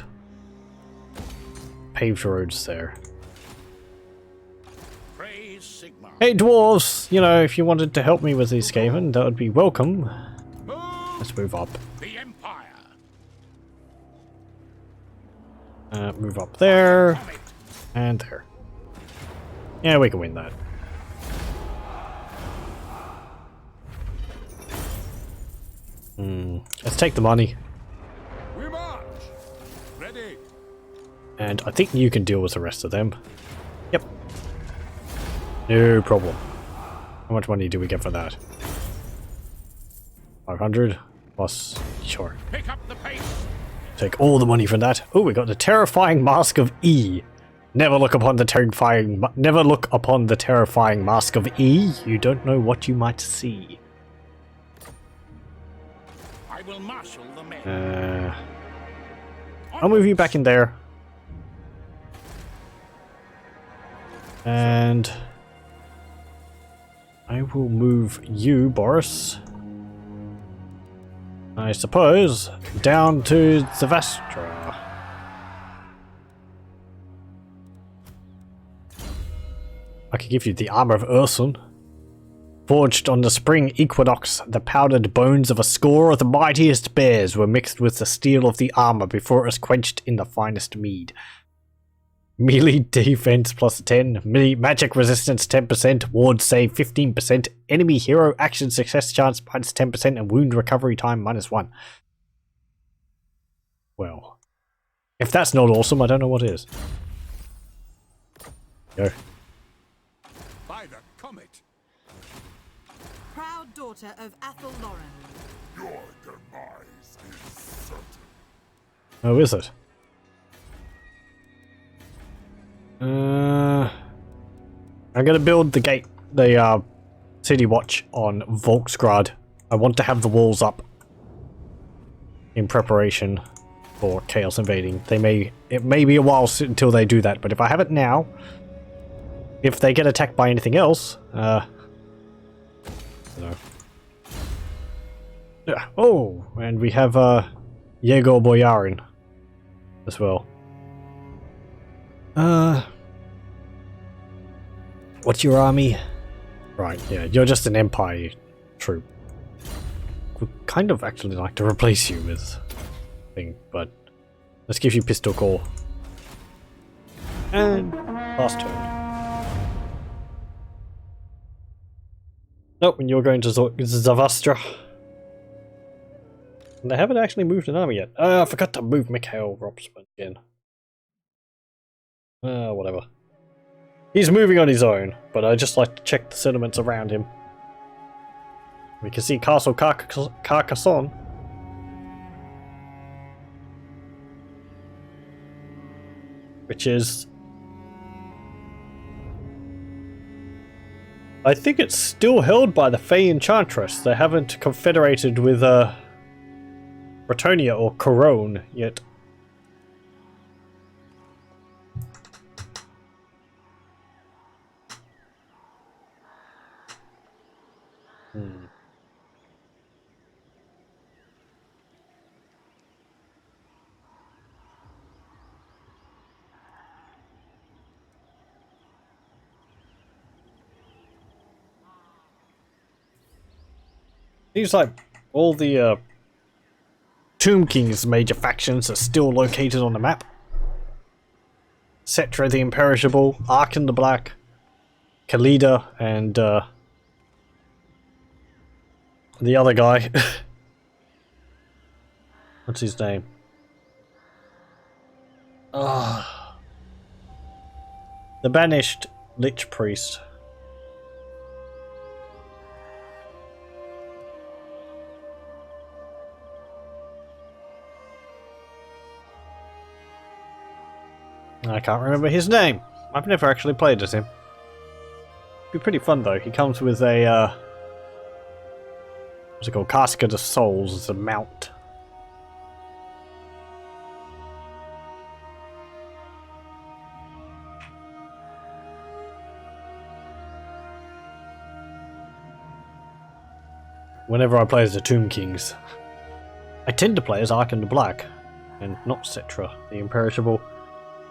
paved roads there. Praise Sigma. Hey dwarves! You know, if you wanted to help me with these Skaven, that would be welcome. Move Let's move up. the Empire. Move up there. And there. Yeah, we can win that. Let's take the money. We march. Ready. And I think you can deal with the rest of them. Yep. No problem. How much money do we get for that? 500 plus, sure. Pick up the pace. Take all the money from that. Oh, we got the terrifying mask of E. Never look upon the terrifying mask of E. You don't know what you might see. I will marshal the men. I'll move you back in there. And I will move you, Boris, I suppose, down to Zavastra. I could give you the armor of Ursun. Forged on the spring equinox, the powdered bones of a score of the mightiest bears were mixed with the steel of the armor before it was quenched in the finest mead. Melee defense plus 10, melee magic resistance 10%, ward save 15%, enemy hero action success chance minus 10%, and wound recovery time minus 1. Well, if that's not awesome, I don't know what is. Go. By the comet. Proud daughter of Athel Lauren. Your demise is certain. Oh, is it? I'm gonna build the gate, the city watch on Volksgrad. I want to have the walls up in preparation for chaos invading. It may be a while until they do that, but if I have it now, if they get attacked by anything else, no. Yeah. Oh, and we have Yegor Boyarin as well. What's your army? Right, yeah, you're just an Empire troop. Would kind of actually like to replace you with thing, but let's give you pistol core. And last turn. Nope, and you're going to Zavastra. And they haven't actually moved an army yet. I forgot to move Mikhail Robsman again. Whatever. He's moving on his own, but I just like to check the settlements around him. We can see Castle Carcassonne. Which is... I think it's still held by the Fey Enchantress. They haven't confederated with Bretonia or Corone yet. Seems like all the Tomb King's major factions are still located on the map. Cetra the Imperishable, Arkan the Black, Khalida, and the other guy. What's his name? Ah, the banished Lich Priest. I can't remember his name. I've never actually played as him. Be pretty fun though. He comes with a what's it called? Casket of Souls as a mount. Whenever I play as the Tomb Kings, I tend to play as Arkan the Black, and not Cetra the Imperishable.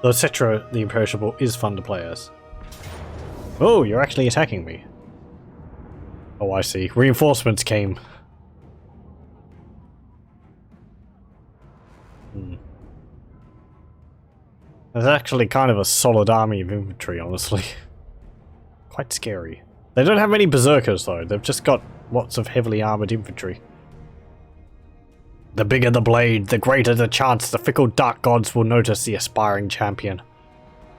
Though Cetra the Imperishable is fun to play as. Oh, you're actually attacking me. Oh, I see. Reinforcements came. There's actually kind of a solid army of infantry, honestly. Quite scary. They don't have any berserkers though, they've just got lots of heavily armoured infantry. The bigger the blade, the greater the chance the fickle dark gods will notice the aspiring champion.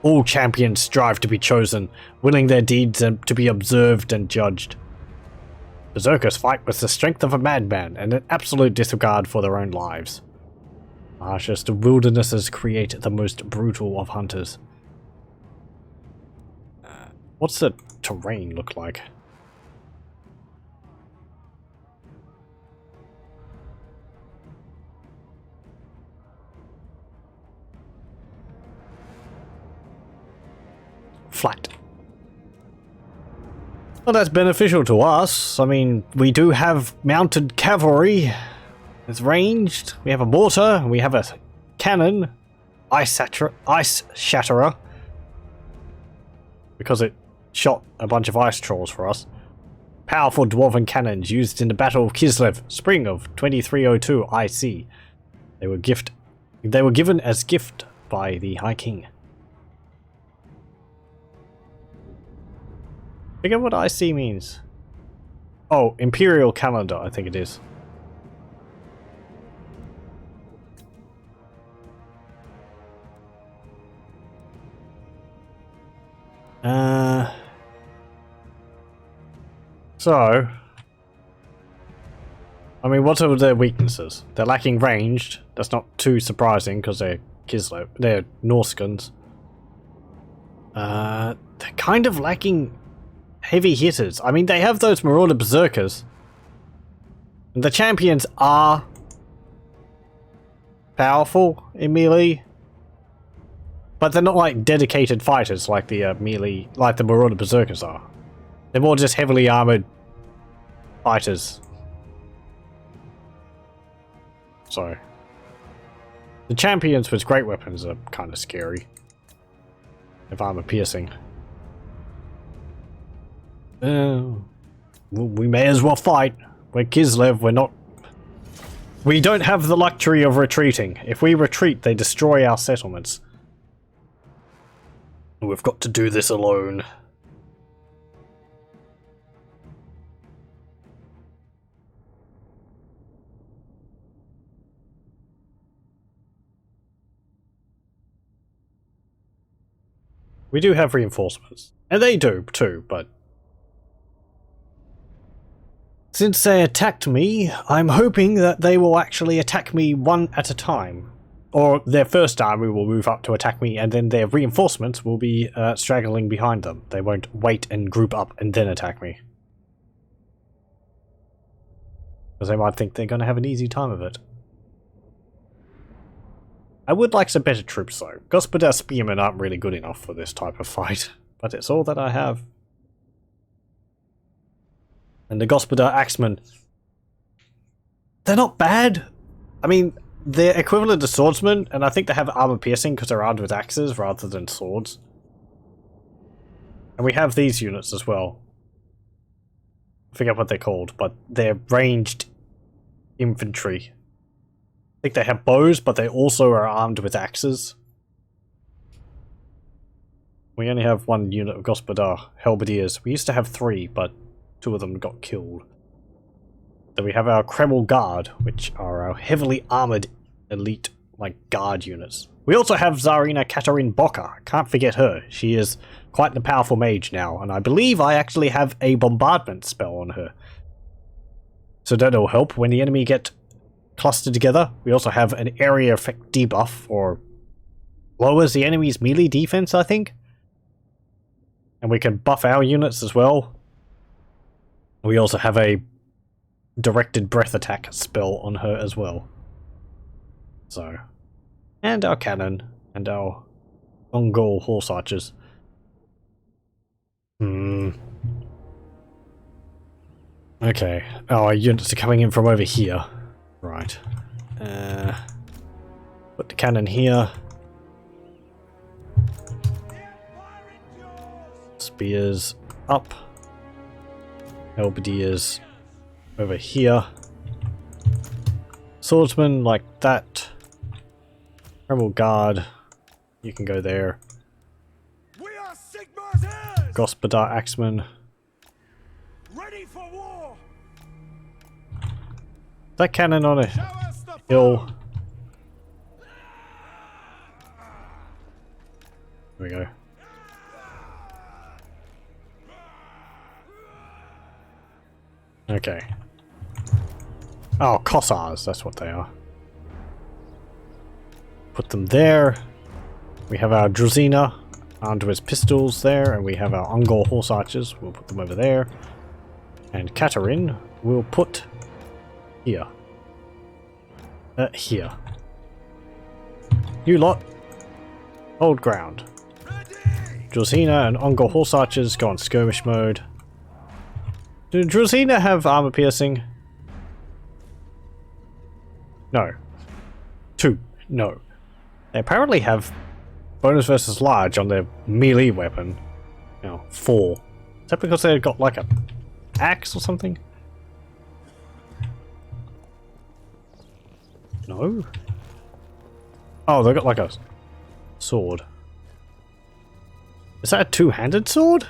All champions strive to be chosen, willing their deeds to be observed and judged. Berserkers fight with the strength of a madman and an absolute disregard for their own lives. Harshest wildernesses create the most brutal of hunters. What's the terrain look like? flat. Well, that's beneficial to us. I mean, we do have mounted cavalry. It's ranged. We have a mortar. We have a cannon. Ice shatterer. Because it shot a bunch of ice trolls for us. Powerful dwarven cannons used in the Battle of Kislev, spring of 2302 IC. They were given as gift by the High King. Forget what IC means. Oh, Imperial Calendar, I think it is. So, I mean, what are their weaknesses? They're lacking ranged. That's not too surprising because they're Kislev. They're Norscans. They're kind of lacking heavy hitters. I mean, they have those Marauder Berserkers. And the champions are powerful in melee. But they're not like dedicated fighters like the melee, like the Marauder Berserkers are. They're more just heavily armored fighters. So, the champions with great weapons are kind of scary. If armor piercing. We may as well fight. We're Kislev, we're not... We don't have the luxury of retreating. If we retreat, they destroy our settlements. We've got to do this alone. We do have reinforcements. And they do, too, but... Since they attacked me, I'm hoping that they will actually attack me one at a time. Or their first army will move up to attack me, and then their reinforcements will be straggling behind them. They won't wait and group up and then attack me. Because they might think they're going to have an easy time of it. I would like some better troops though. Gospodar Spearmen aren't really good enough for this type of fight, but it's all that I have. And the Gospodar Axemen, they're not bad. I mean, they're equivalent to swordsmen, and I think they have armor piercing because they're armed with axes rather than swords. And we have these units as well. I forget what they're called, but they're ranged infantry. I think they have bows, but they also are armed with axes. We only have one unit of Gospodar Halberdiers. We used to have 3, but 2 of them got killed. Then we have our Kreml Guard, which are our heavily armored elite, like, guard units. We also have Tsarina Katerin Boka. Can't forget her. She is quite the powerful mage now, and I believe I actually have a bombardment spell on her. So that'll help when the enemy get clustered together. We also have an area effect debuff, or lowers the enemy's melee defense, I think. And we can buff our units as well. We also have a directed breath attack spell on her as well. So, and our cannon, and our Mongol horse archers. Okay, our units are coming in from over here. Right. Put the cannon here. Spears up. Halberdiers over here. Swordsman like that. Kreml Guard. You can go there. We are Sigmar's heirs! Gospodar Axemen. Ready for war! That cannon on a Show us the hill. foe! There we go. Okay. Oh, Kossars, that's what they are. Put them there. We have our Druzina armed with pistols there, and we have our Ungol horse archers. We'll put them over there. And Katerin we'll put here. Here. You lot, hold ground. Druzhina and Ongol horse archers go on skirmish mode. Do Druzhina have armor piercing? No. 2. No. They apparently have bonus versus large on their melee weapon. No, 4. Is that because they've got like a axe or something? No? Oh, they've got like a sword. Is that a two-handed sword?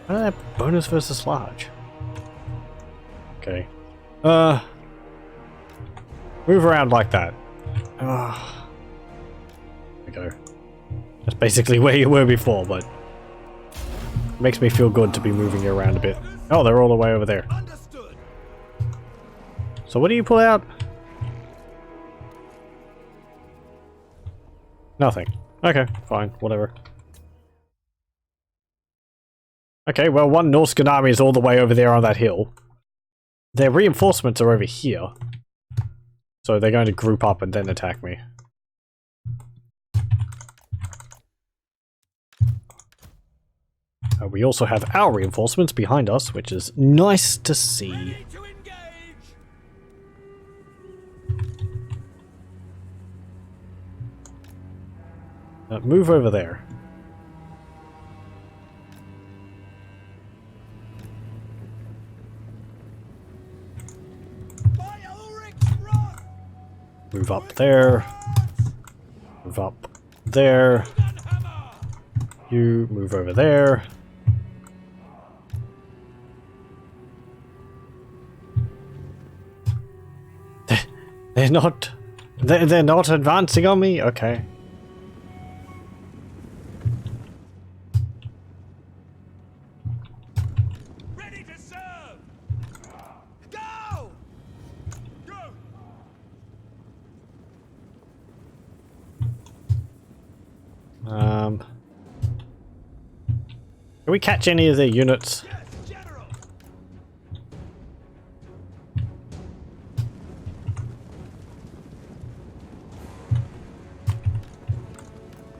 How do they have bonus versus large? Okay. Move around like that. There we go. That's basically where you were before, but it makes me feel good to be moving you around a bit. Oh, they're all the way over there. So what do you pull out? Nothing. Okay, fine, whatever. Okay, well, one Norscan army is all the way over there on that hill. Their reinforcements are over here. So they're going to group up and then attack me. We also have our reinforcements behind us, which is nice to see. Move over there. Move up there. Move up there. You move over there. They're not advancing on me? Okay. Ready to serve. Go! Go! Can we catch any of their units? Yes, General.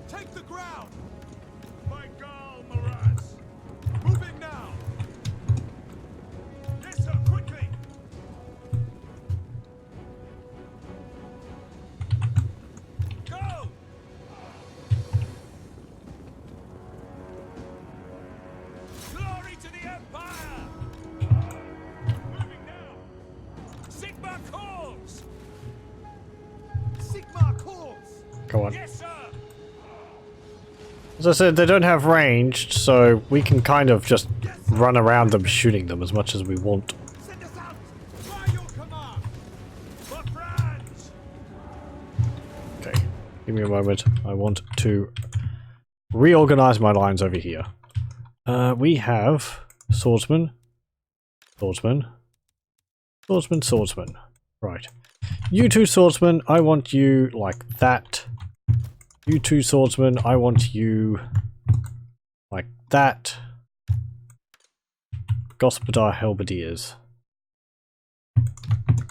Take the ground. My girl, Marauder. Moving now. Yes, sir, quickly. Go. Glory to the Empire! Moving now! Sigma calls! Sigma calls! Go on. Yes, sir! As I said, they don't have ranged, so we can kind of just run around them shooting them as much as we want. Send us out! By your command! For France! Okay, give me a moment. I want to reorganize my lines over here. We have swordsman, swordsman, swordsman, swordsman. Right. You two swordsmen, I want you like that. You two swordsmen, I want you like that. Gospodar halberdiers.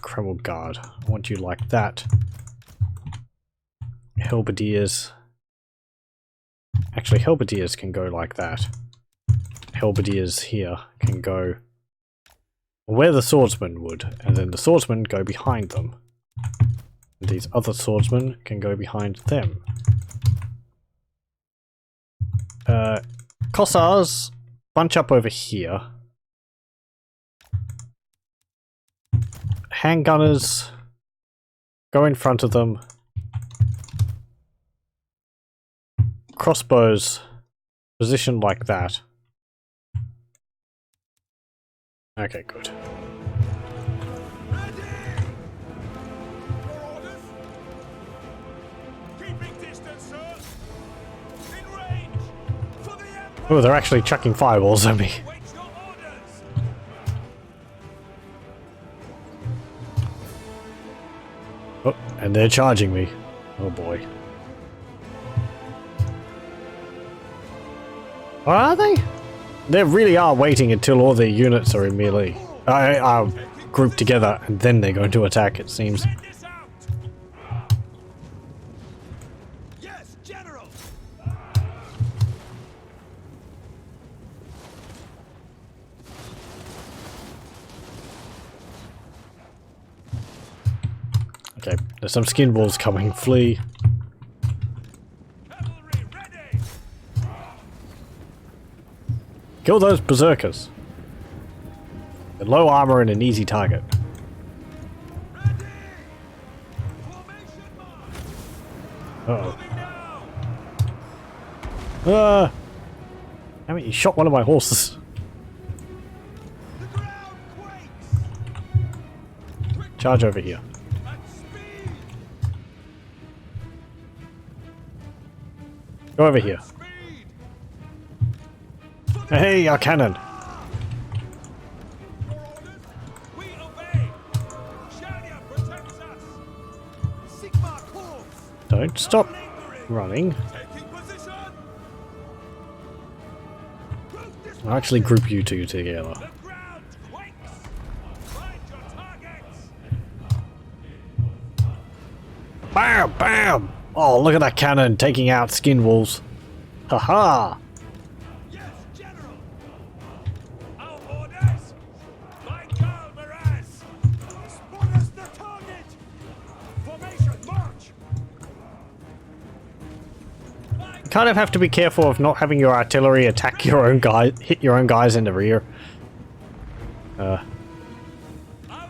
Kreml guard, I want you like that. Halberdiers. Actually, halberdiers can go like that. Halberdiers here can go where the swordsman would, and then the swordsmen go behind them. And these other swordsmen can go behind them. Kossars bunch up over here. Handgunners go in front of them. Crossbows positioned like that. Okay, good. Ready! Your orders? Keeping distance, sir! In range! For the Empire! Oh, they're actually chucking fireballs at me. Wait your orders! Oh, and they're charging me. Oh boy. What are they? They really are waiting until all their units are in melee. Are grouped together, and then they're going to attack, it seems. Send this out! Yes, General! Okay, there's some Skinwolves coming. Flee. Cavalry ready! Kill those berserkers. They're low armor and an easy target. Ready! Formation march! Uh-oh. Moving now! Damn it, you shot one of my horses. The ground quakes! Charge over here. At speed! Go over here. Speed! Hey, our cannon. Your orders? We obey! Shalia protects us! Sigma Corps! Don't stop Lingering! running. Taking position! Group this I'll actually group you two together. The ground quakes! Find your targets! Bam! Bam! Oh, look at that cannon taking out Skinwolves. Haha! Yes, General! Our orders! By Karl Miraz! Spot us the target! Formation, march! You kind of have to be careful of not having your artillery attack your own guy, hit your own guys in the rear. Our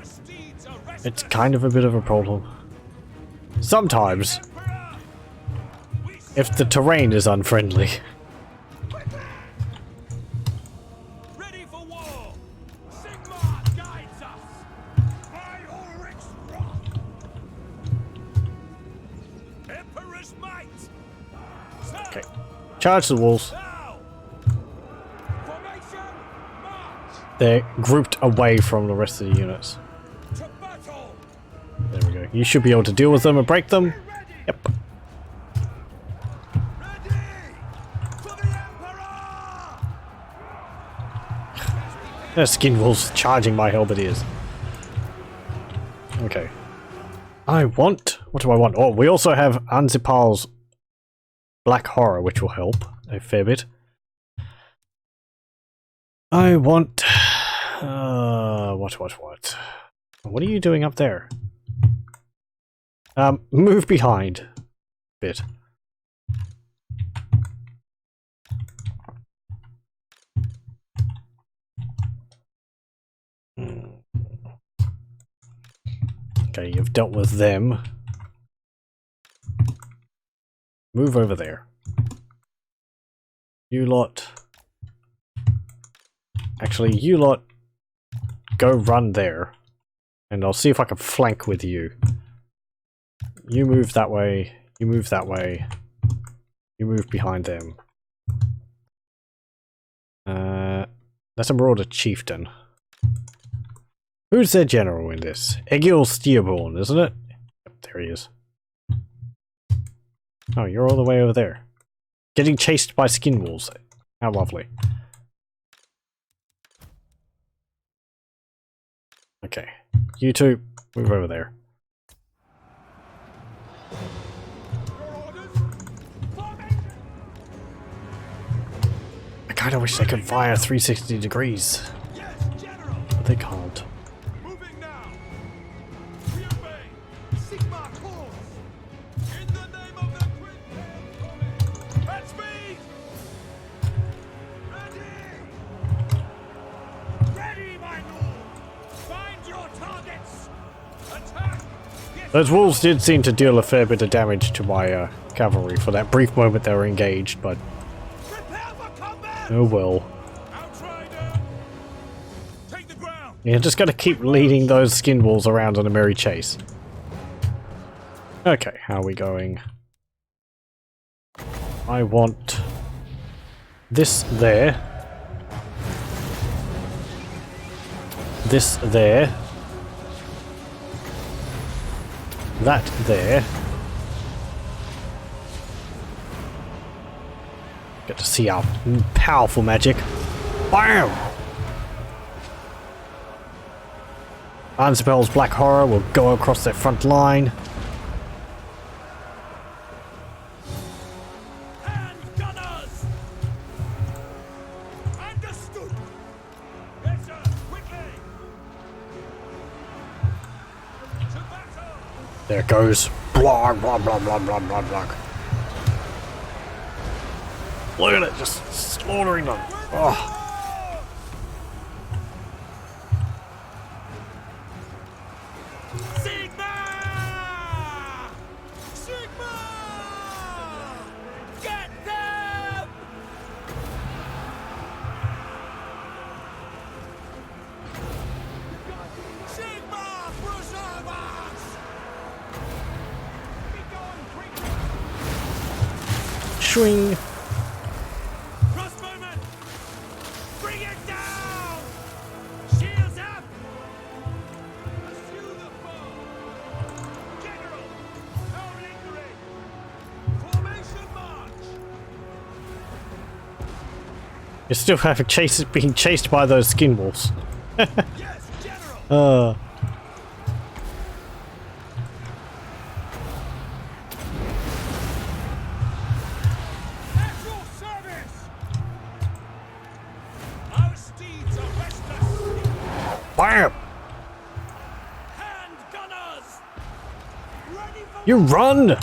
steeds are restless! It's kind of a bit of a problem. Sometimes, Emperor! We if the terrain is unfriendly. ready for war! Sigma guides us! By Ulrich's wrath! Emperor's might! So, Okay, charge the wolves. now! Formation, march! They're grouped away from the rest of the units. To battle! There we go. You should be able to deal with them and break them. Ready! Yep. Ready! For the Emperor! There's Skinwolves charging my halberdiers. Okay. What do I want? Oh, we also have Anzipal's Black Horror, which will help a fair bit. I want... what? What are you doing up there? Move behind. Bit. Okay, you've dealt with them. Move over there. You lot... Actually, you lot go run there. And I'll see if I can flank with you. You move that way. You move that way. You move behind them. That's a Marauder chieftain. Who's their general in this? Egil Steerborn, isn't it? Yep, there he is. Oh, you're all the way over there. Getting chased by Skinwolves. How lovely. Okay. You two, move over there. Your orders? Formation! I kinda wish they could fire 360 degrees, Yes, General! but they can't. Moving now! We obey! Sigma Corps! In the name of the Twin At speed! Ready! Ready, my lord! Find your targets! Attack! Yes, Those wolves did seem to deal a fair bit of damage to my cavalry for that brief moment they were engaged, but prepare for combat! oh well. Outrider! Take the ground! You're just gonna keep leading those Skinwolves around on a merry chase. Okay, how are we going? I want this there. This there. That there. Get to see our powerful magic. Bam! Anzipel's Black Horror will go across their front line. There it goes. Blah, blah, blah, blah, blah, blah, blah. Look at it, just slaughtering them. Oh. Sigma! Sigma! Get them! Sigma! Preserve us! Keep going, creature! Swing. Crossbowman! Bring it down! Shields up! Pursue the foe! General! No lingering! Formation march! You're still being chased by those Skinwolves. Yes, General! At your service! Our steeds are restless! Bam! Hand gunners! Ready for You run!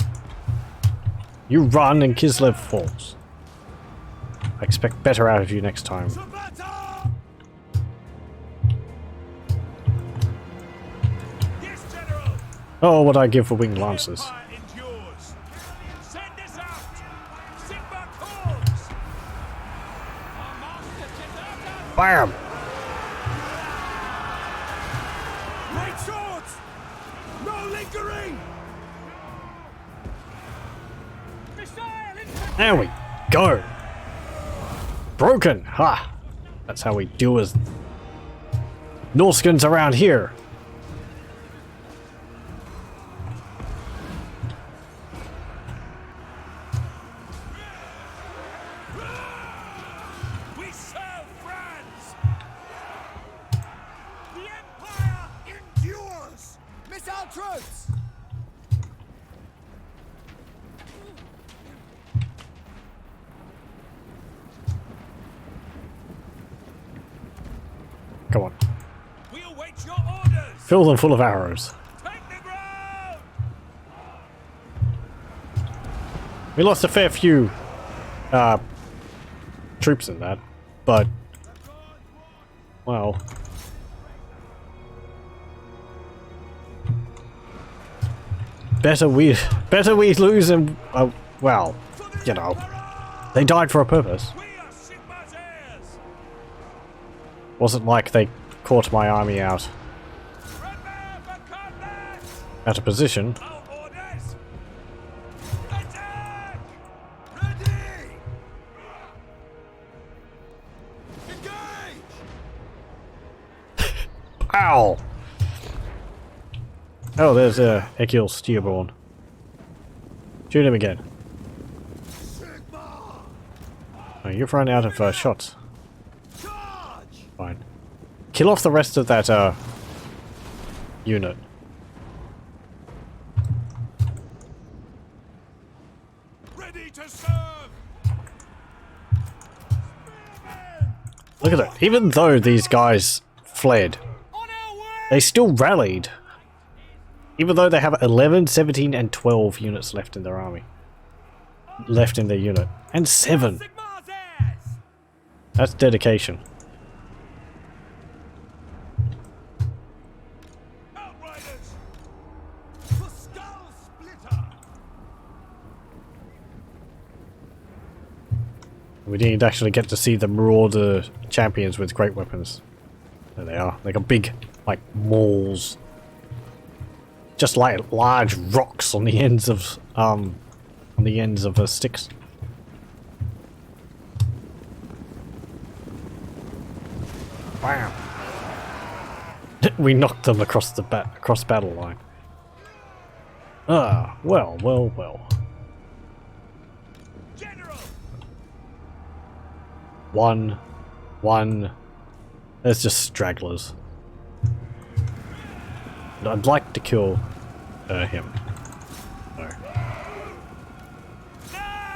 You run and Kislev falls. I expect better out of you next time. battle! Yes, General! Oh, what I give for winged lancers. Empire endures. Send us out! Sigma calls! Our master deserters! Bam! Great swords! No lingering! Missile infantry! There we go! Broken! Ha! That's how we do as Norscans around here. We serve France! The Empire endures! Missile troops! Come on. We await your orders! Fill them full of arrows. Take the ground! We lost a fair few troops in that, but well, better we lose and well, you know, they died for a purpose. We are Sigma's heirs! Wasn't like they caught my army out Prepare for combat! out of position. Our orders! Attack! Ready! Engage! Ow! Oh, there's Ekil Steerborn. Shoot him again. Sigma! Oh, you've run out of shots. Charge! Fine. Kill off the rest of that unit. Ready to serve! Look at it. Even though these guys fled, On our way! they still rallied. Even though they have 11, 17, and 12 units left in their army. Left in their unit. And 7. Sigma's heirs! That's dedication. Outriders! The Skull Splitter! We didn't actually get to see the Marauder champions with great weapons. There they are. They got big, like, mauls. Just like large rocks on the ends of sticks. Bam! We knocked them across the battle line. Ah, well, well, well. General! One. There's just stragglers. I'd like to kill him. No.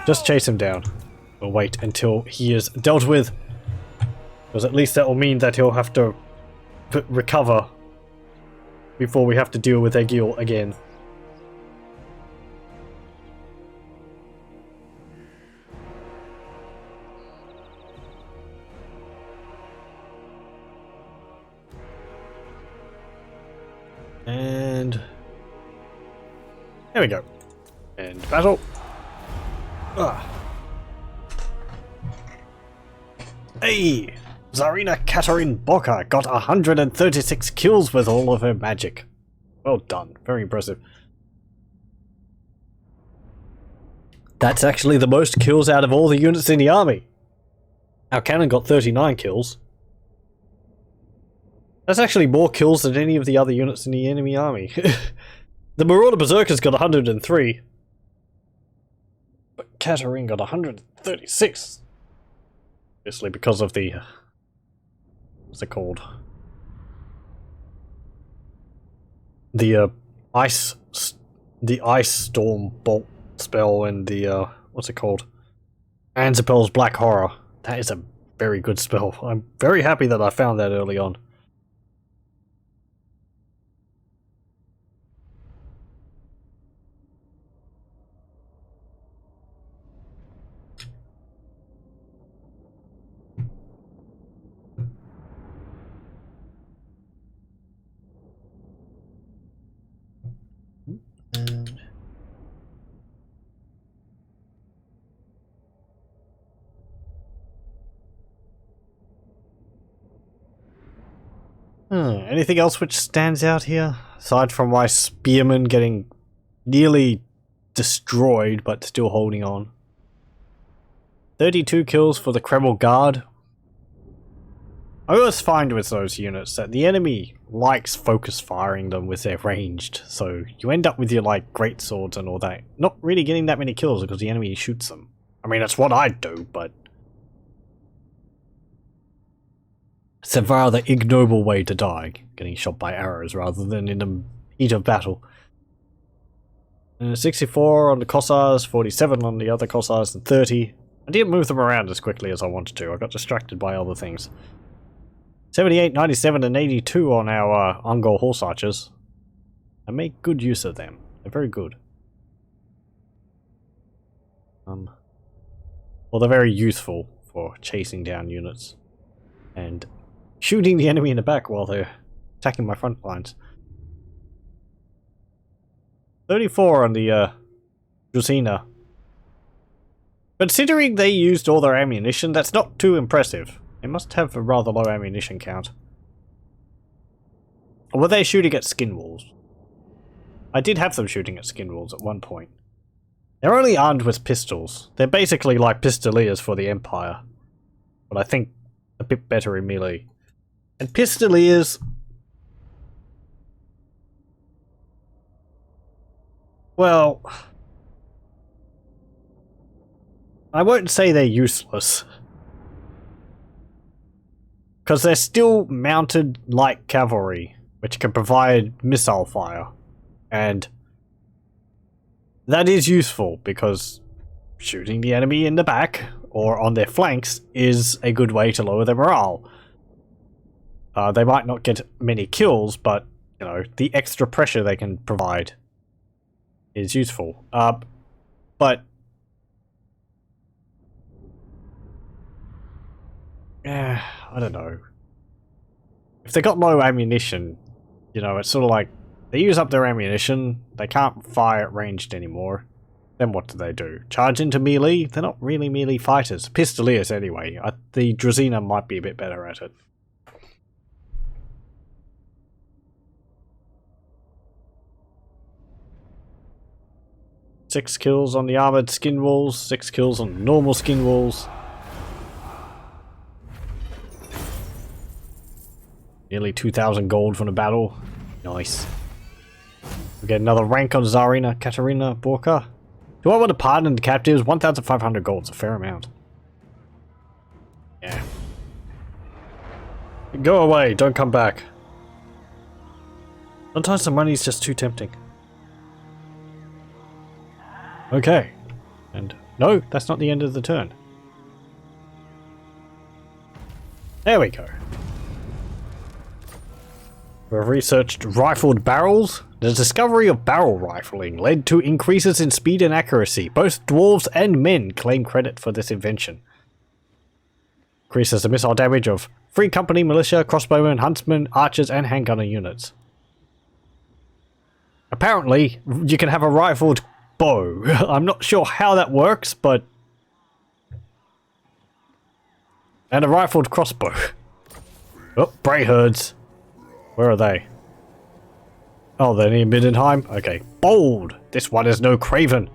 Just chase him down. We'll wait until he is dealt with. Because at least that will mean that he'll have to recover before we have to deal with Egil again. There we go. And battle. Ah. Hey! Tsarina Katerin Boka got 136 kills with all of her magic. Well done. Very impressive. That's actually the most kills out of all the units in the army. Our cannon got 39 kills. That's actually more kills than any of the other units in the enemy army. The Marauder Berserker's got 103. But Katerin got 136. Obviously because of the... what's it called? The ice storm bolt spell and the what's it called? Anzapel's Black Horror. That is a very good spell. I'm very happy that I found that early on. Anything else which stands out here? Aside from my spearmen getting nearly destroyed, but still holding on. 32 kills for the Kreml Guard. I always find with those units that the enemy likes focus firing them with their ranged, so you end up with your like great swords and all that, not really getting that many kills because the enemy shoots them. I mean, that's what I'd do, but it's a rather ignoble way to die, getting shot by arrows rather than in the heat of battle. 64 on the Cossars, 47 on the other Cossars, and 30. I didn't move them around as quickly as I wanted to. I got distracted by other things. 78, 97, and 82 on our Ungol Horse Archers. I make good use of them. They're very good. Well, they're very useful for chasing down units and shooting the enemy in the back while they're attacking my front lines. 34 on the Drusina. Considering they used all their ammunition, that's not too impressive. They must have a rather low ammunition count. Or were they shooting at Skinwolves? I did have them shooting at Skinwolves at one point. They're only armed with pistols. They're basically like pistoliers for the Empire. But I think a bit better in melee. And pistoliers... well... I won't say they're useless. Because they're still mounted like cavalry, which can provide missile fire. And that is useful because shooting the enemy in the back or on their flanks is a good way to lower their morale. They might not get many kills, but you know, the extra pressure they can provide is useful. But I don't know. If they got low ammunition, you know, it's sort of like they use up their ammunition, they can't fire at ranged anymore. Then what do? Charge into melee? They're not really melee fighters. Pistoliers anyway. The Drusina might be a bit better at it. Six kills on the armored Skinwolves, 6 kills on normal Skinwolves. Nearly 2,000 gold from the battle. Nice. We get another rank on Tsarina Katerina Borka. Do I want to pardon the captives? 1,500 gold is a fair amount. Yeah. Go away, don't come back. Sometimes the money's just too tempting. Okay. And no, that's not the end of the turn. There we go. We've researched rifled barrels. The discovery of barrel rifling led to increases in speed and accuracy. Both dwarves and men claim credit for this invention. Increases the missile damage of Free Company, militia, crossbowmen, huntsmen, archers, and handgunner units. Apparently, you can have a rifled bow. I'm not sure how that works, but... And a rifled crossbow. Oh, prey herds. Where are they? Oh, they're near Middenheim? Okay. Bold! This one is no craven.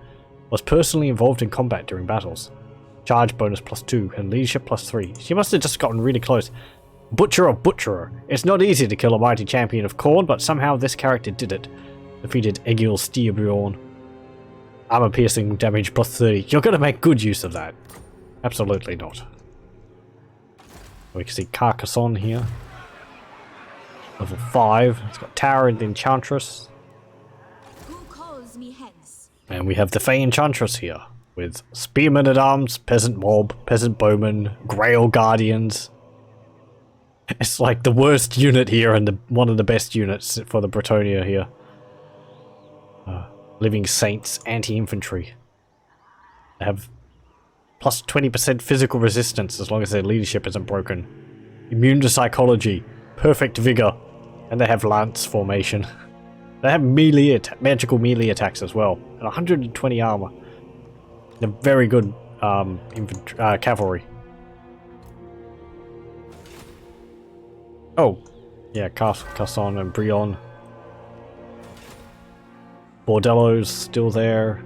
Was personally involved in combat during battles. Charge bonus +2 and leadership +3. She must have just gotten really close. Butcher of Butcherer. It's not easy to kill a mighty champion of Khorne, but somehow this character did it. Defeated Egil Styrbjorn. Armor piercing damage +30. You're gonna make good use of that. Absolutely not. We can see Carcassonne here. Level 5. It's got Tower and Enchantress. Who calls me hence? And we have the Fey Enchantress here. With Spearmen at Arms, Peasant Mob, Peasant Bowmen, Grail Guardians. It's like the worst unit here and one of the best units for the Bretonnia here. Living Saints, Anti-Infantry. They have plus 20% physical resistance as long as their leadership isn't broken. Immune to Psychology, Perfect Vigor, and they have Lance Formation. They have magical melee attacks as well, and 120 armor. They're very good cavalry. Oh, yeah, Carcassonne and Brion. Bordello's still there.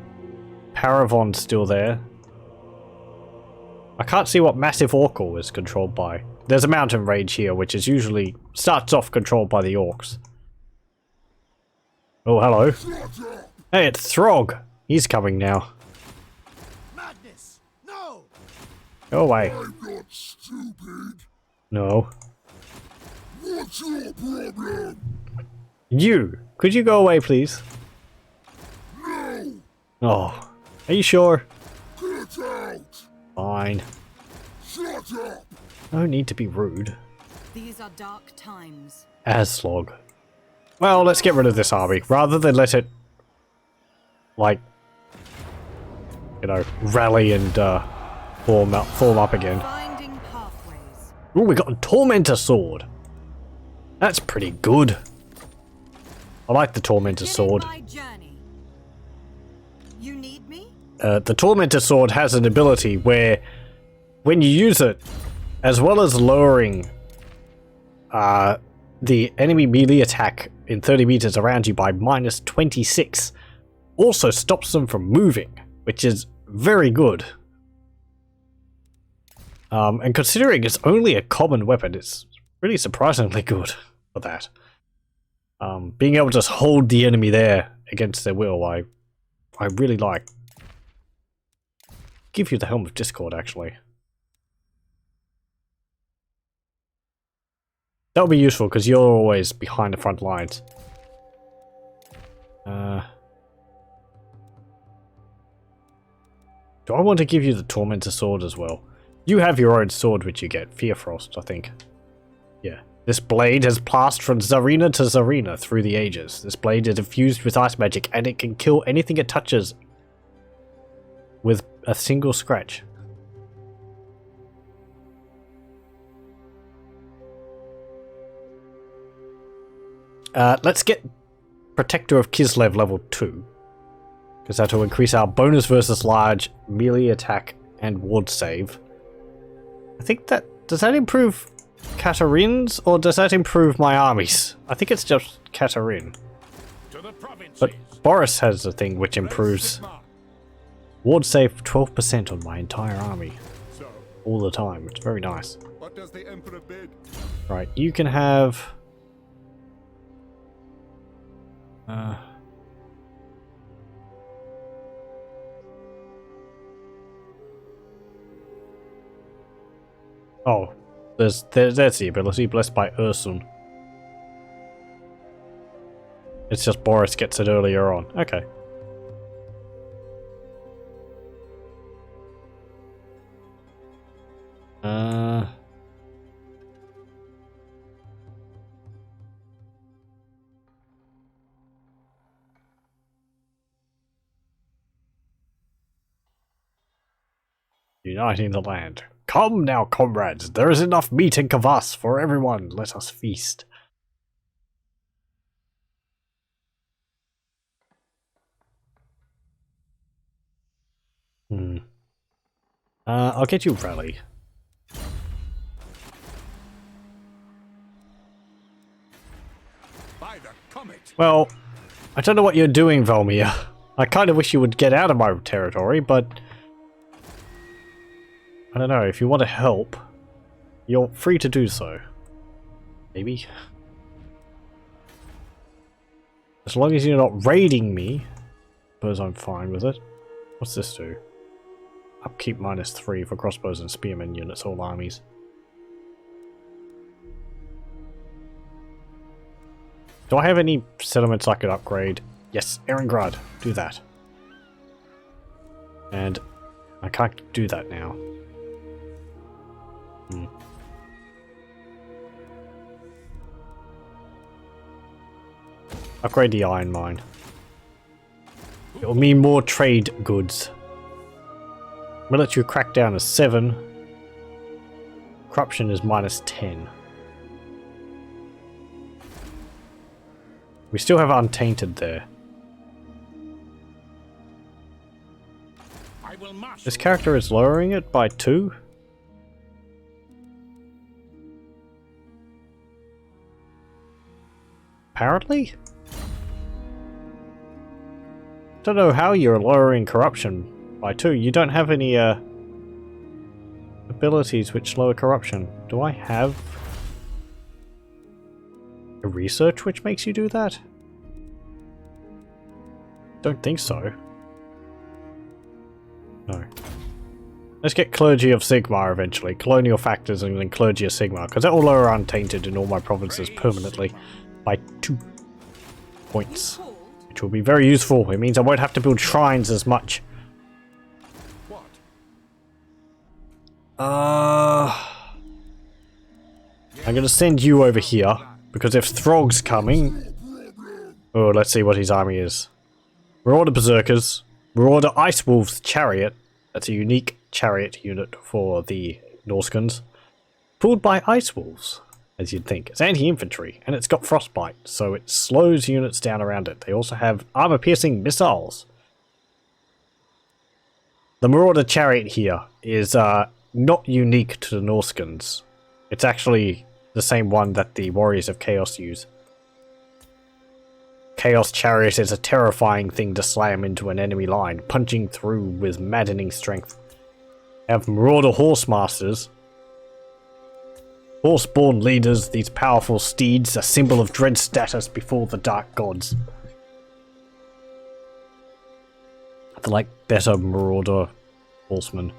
Paravon's still there. I can't see what Massive Orcal is controlled by. There's a Mountain Rage here, which is usually starts off controlled by the Orcs. Oh, hello. Hey, it's Throg. He's coming now. Madness! No! Go away. I'm not stupid. No. What's your problem? You! Could you go away, please? No! Oh. Are you sure? Get out! Fine. Shut up! No need to be rude. These are dark times. Aslog. Well, let's get rid of this army, rather than let it, like, you know, rally and form up again. Finding pathways. Ooh, we got a Tormentor Sword. That's pretty good. I like the Tormentor Sword. My journey. You need me? The Tormentor Sword has an ability where, when you use it, as well as lowering the enemy melee attack in 30 meters around you by -26, also stops them from moving, which is very good. And considering it's only a common weapon, it's really surprisingly good for that. Being able to just hold the enemy there against their will, I really like. Give you the Helm of Discord, actually. That'll be useful because you're always behind the front lines. Do I want to give you the Tormentor Sword as well? You have your own sword which you get, Fearfrost, I think. Yeah. This blade has passed from Tsarina to Tsarina through the ages. This blade is infused with ice magic and it can kill anything it touches with a single scratch. Let's get Protector of Kislev level 2. Because that will increase our bonus versus large, melee attack, and ward save. I think that... Does that improve Katarin's, or does that improve my armies? I think it's just Katarin. To the provinces. But Boris has a thing which improves ward save 12% on my entire army. So, All the time. It's very nice. what does the Emperor bid? Right, you can have... Oh, there's the ability, blessed by Ursun. It's just Boris gets it earlier on. Okay. Uniting the land. Come now, comrades, there is enough meat and kvass for everyone. Let us feast. I'll get you rally. By the comet. Well, I don't know what you're doing, Velmir. I kind of wish you would get out of my territory, but I don't know, if you want to help, you're free to do so. Maybe. As long as you're not raiding me, I suppose I'm fine with it. What's this do? Upkeep -3 for crossbows and spearmen units, all armies. Do I have any settlements I could upgrade? Yes, Erengrad, do that. And I can't do that now. Upgrade the iron mine. It will mean more trade goods. Military crackdown is 7. Corruption is -10. We still have Untainted there. I will marshal. This character is lowering it by 2. Apparently? Don't know how you're lowering corruption by 2. You don't have any abilities which lower corruption. Do I have a research which makes you do that? Don't think so. No. Let's get Clergy of Sigmar eventually. Colonial Factors and then Clergy of Sigmar, because that will lower Untainted in all my provinces permanently by 2 points. Which will be very useful. It means I won't have to build shrines as much. What? I'm gonna send you over here, because if Throg's coming... Oh, let's see what his army is. Marauder Berserkers. Marauder Ice Wolves Chariot. That's a unique chariot unit for the Norscans. Pulled by Ice Wolves, as you'd think. It's anti-infantry, and it's got Frostbite, so it slows units down around it. They also have armor-piercing missiles. The Marauder Chariot here is not unique to the Norscans. It's actually the same one that the Warriors of Chaos use. Chaos Chariot is a terrifying thing to slam into an enemy line, punching through with maddening strength. They have Marauder Horse Masters. Horse-born leaders, these powerful steeds, a symbol of dread status before the dark gods. They're like better Marauder horsemen.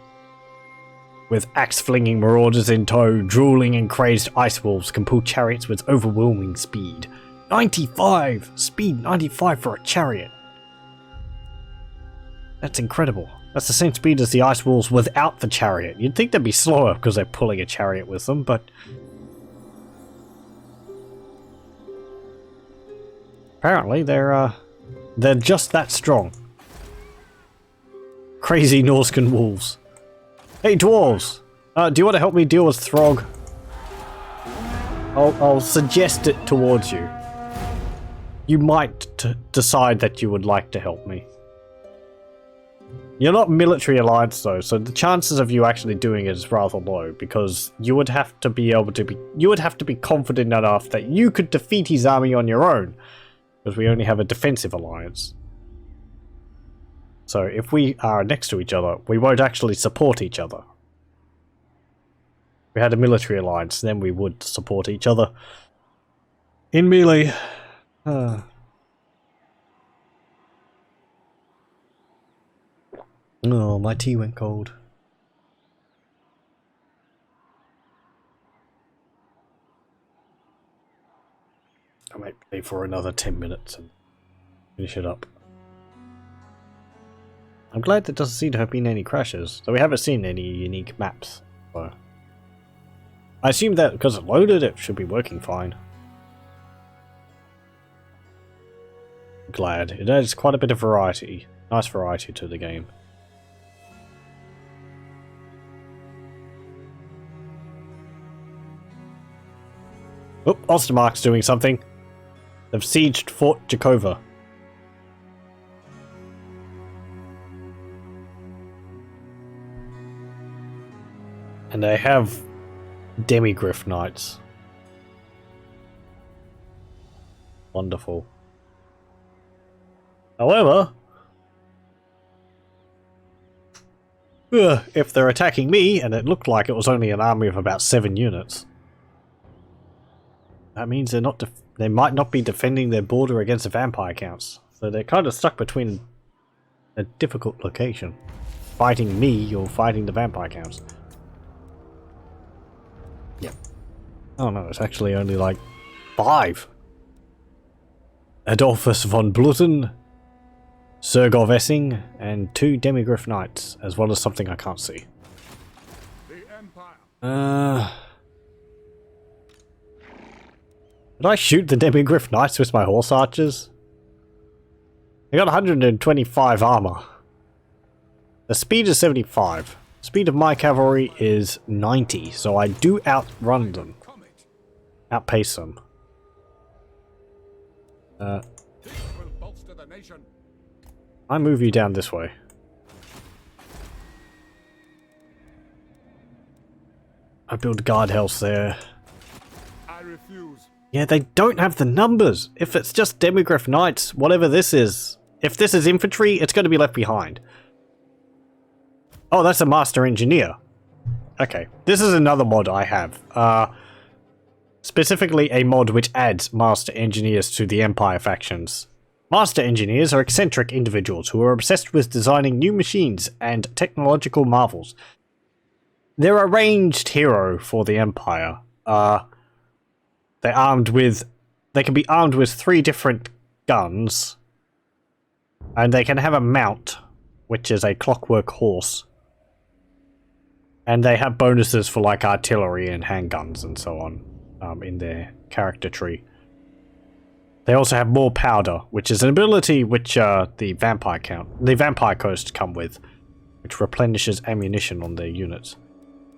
With axe-flinging marauders in tow, drooling and crazed ice wolves can pull chariots with overwhelming speed. 95! Speed 95 for a chariot! That's incredible. That's the same speed as the ice wolves without the chariot. You'd think they'd be slower because they're pulling a chariot with them, but... apparently they're just that strong. Crazy Norscan wolves. Hey dwarves! Do you want to help me deal with Throg? I'll suggest it towards you. You might decide that you would like to help me. You're not military alliance though, so the chances of you actually doing it is rather low, because you would have to be confident enough that you could defeat his army on your own, because we only have a defensive alliance. So if we are next to each other, we won't actually support each other. If we had a military alliance, then we would support each other in melee. Oh, my tea went cold. I might play for another 10 minutes and finish it up. I'm glad there doesn't seem to have been any crashes, though we haven't seen any unique maps. So I assume that because it loaded, it should be working fine. Glad. It adds quite a bit of variety. Nice variety to the game. Oh, Ostermark's doing something. They've sieged Fort Jakova. And they have Demigryph Knights. Wonderful. However, if they're attacking me, and it looked like it was only an army of about 7 units, that means they might not be defending their border against the vampire counts. So they're kind of stuck between a difficult location. Fighting me or fighting the vampire counts. Yep. Oh no, it's actually only like 5. Adolphus von Bluten, Sergov Essing, and 2 Demigryph Knights, as well as something I can't see. The Empire. Did I shoot the Demigryph Knights with my horse archers? They got 125 armor. The speed is 75. Speed of my cavalry is 90, so I do outrun them. Outpace them. Will bolster the nation. I move you down this way. I build guard house there. I refuse. Yeah, they don't have the numbers. If it's just Demigryph Knights, whatever this is. If this is infantry, it's going to be left behind. Oh, that's a Master Engineer. Okay, this is another mod I have. Specifically a mod which adds Master Engineers to the Empire factions. Master Engineers are eccentric individuals who are obsessed with designing new machines and technological marvels. They're a ranged hero for the Empire. They can be armed with 3 different guns. And they can have a mount, which is a clockwork horse. And they have bonuses for like artillery and handguns and so on in their character tree. They also have more powder, which is an ability which the vampire coast come with, which replenishes ammunition on their units.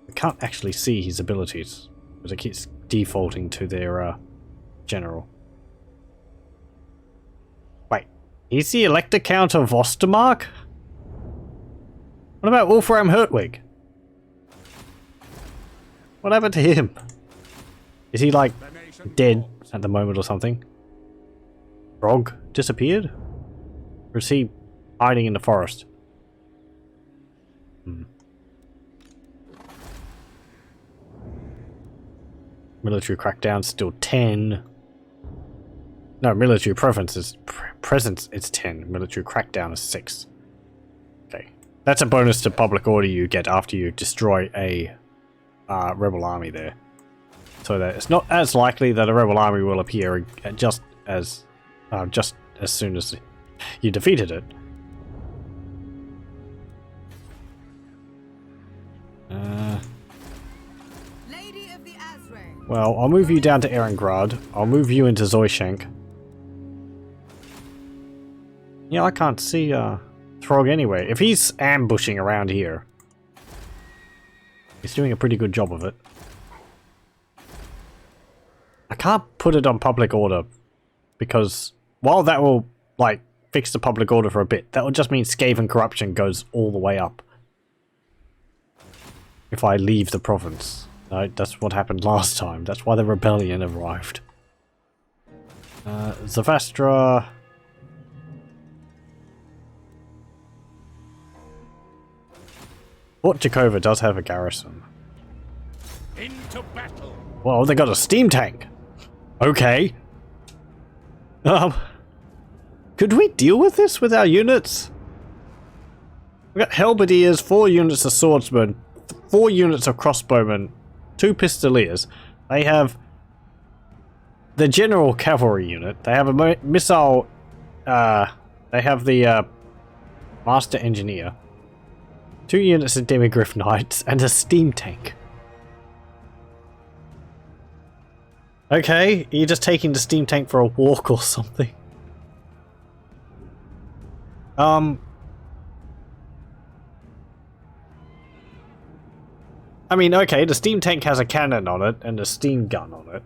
I can't actually see his abilities because it keeps defaulting to their general. Wait, is the Elector Count of Ostermark? What about Wolfram Hertwig? What happened to him? Is he like dead at the moment or something? Frog disappeared? Or is he hiding in the forest? Military crackdown still 10. No, military presence is 10. Military crackdown is 6. Okay. That's a bonus to public order you get after you destroy a rebel army there. So that it's not as likely that a rebel army will appear just as soon as you defeated it. Lady of the Azrael. Well, I'll move you down to Erengrad. I'll move you into Zoishank. Yeah, I can't see Throg anyway. If he's ambushing around here, he's doing a pretty good job of it. I can't put it on public order because while that will like fix the public order for a bit, that will just mean Skaven corruption goes all the way up. If I leave the province. Right, that's what happened last time. That's why the rebellion arrived. Zavastra. Fort Jakova does have a garrison. Into battle. Well, they got a steam tank. Okay. Could we deal with this with our units? We got halberdiers, 4 units of swordsmen, 4 units of crossbowmen, 2 pistoliers. They have the general cavalry unit. They have a missile. They have the master engineer, 2 units of demigryph knights, and a steam tank. Okay, you're just taking the steam tank for a walk or something. I mean, okay, the steam tank has a cannon on it and a steam gun on it.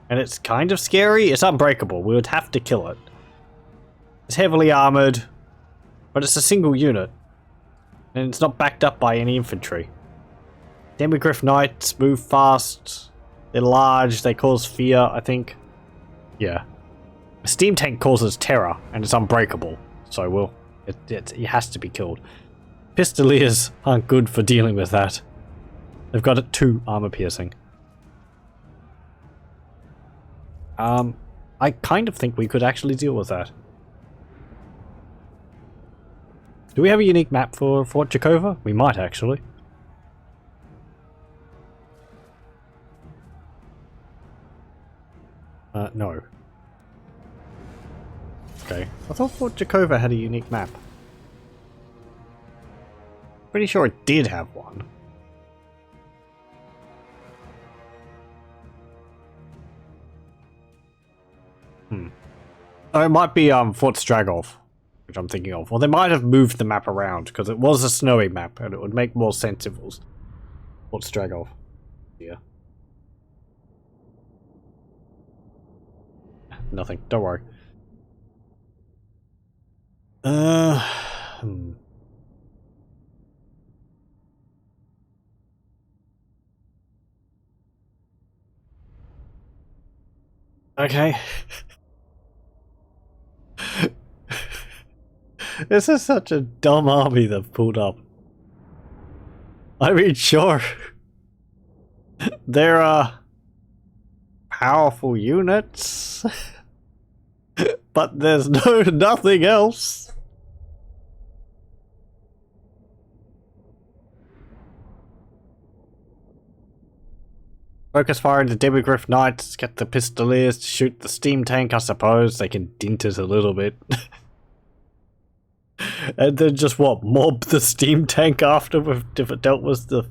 And it's kind of scary. It's unbreakable. We would have to kill it. It's heavily armored, but it's a single unit. And it's not backed up by any infantry. Demigryph Knights move fast. They're large. They cause fear, I think. Yeah. A steam tank causes terror, and it's unbreakable. So it has to be killed. Pistoliers aren't good for dealing with that. They've got it 2 armor piercing. I kind of think we could actually deal with that. Do we have a unique map for Fort Jakova? We might actually. No. Okay. I thought Fort Jakova had a unique map. Pretty sure it did have one. Oh, it might be Fort Stragov, which I'm thinking of. Or they might have moved the map around, because it was a snowy map, and it would make more sense if it was Fort Stragov. Yeah. Nothing. Don't worry. Okay. This is such a dumb army they've pulled up. I mean, sure. They're powerful units. But there's nothing else. Focus fire into Demigryph Knights, get the Pistoliers to shoot the steam tank, I suppose. They can dint it a little bit. And then just what, mob the steam tank after we've dealt with the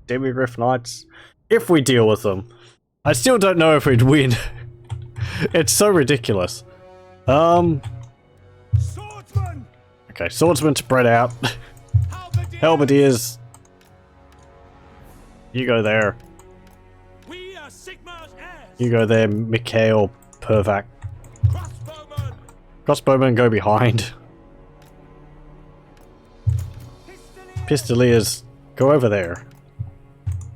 Demigryph Knights? If we deal with them. I still don't know if we'd win. It's so ridiculous. Swordsman! Okay, swordsmen spread out. Halberdiers. You go there. We are Sigmar's heirs! You go there, Mikhail Pervak. Crossbowmen! Crossbowmen go behind. Pistoliers go over there.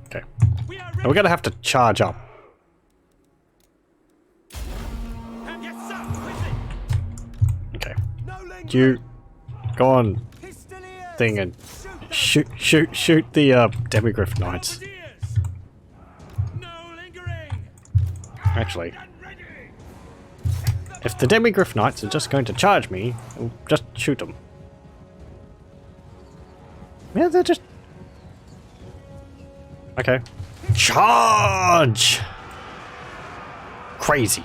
Okay. We are And we're gonna have to charge up. yes, sir! With it! Okay. No lingering! You go on Pistoliers! thing and Shoot them! shoot the Demigryph Knights. Halberdiers! No lingering! Actually, And ready! if the Demigryph Knights are just going to charge me, I'll just shoot them. Yeah, they're just... Okay. Charge! Crazy.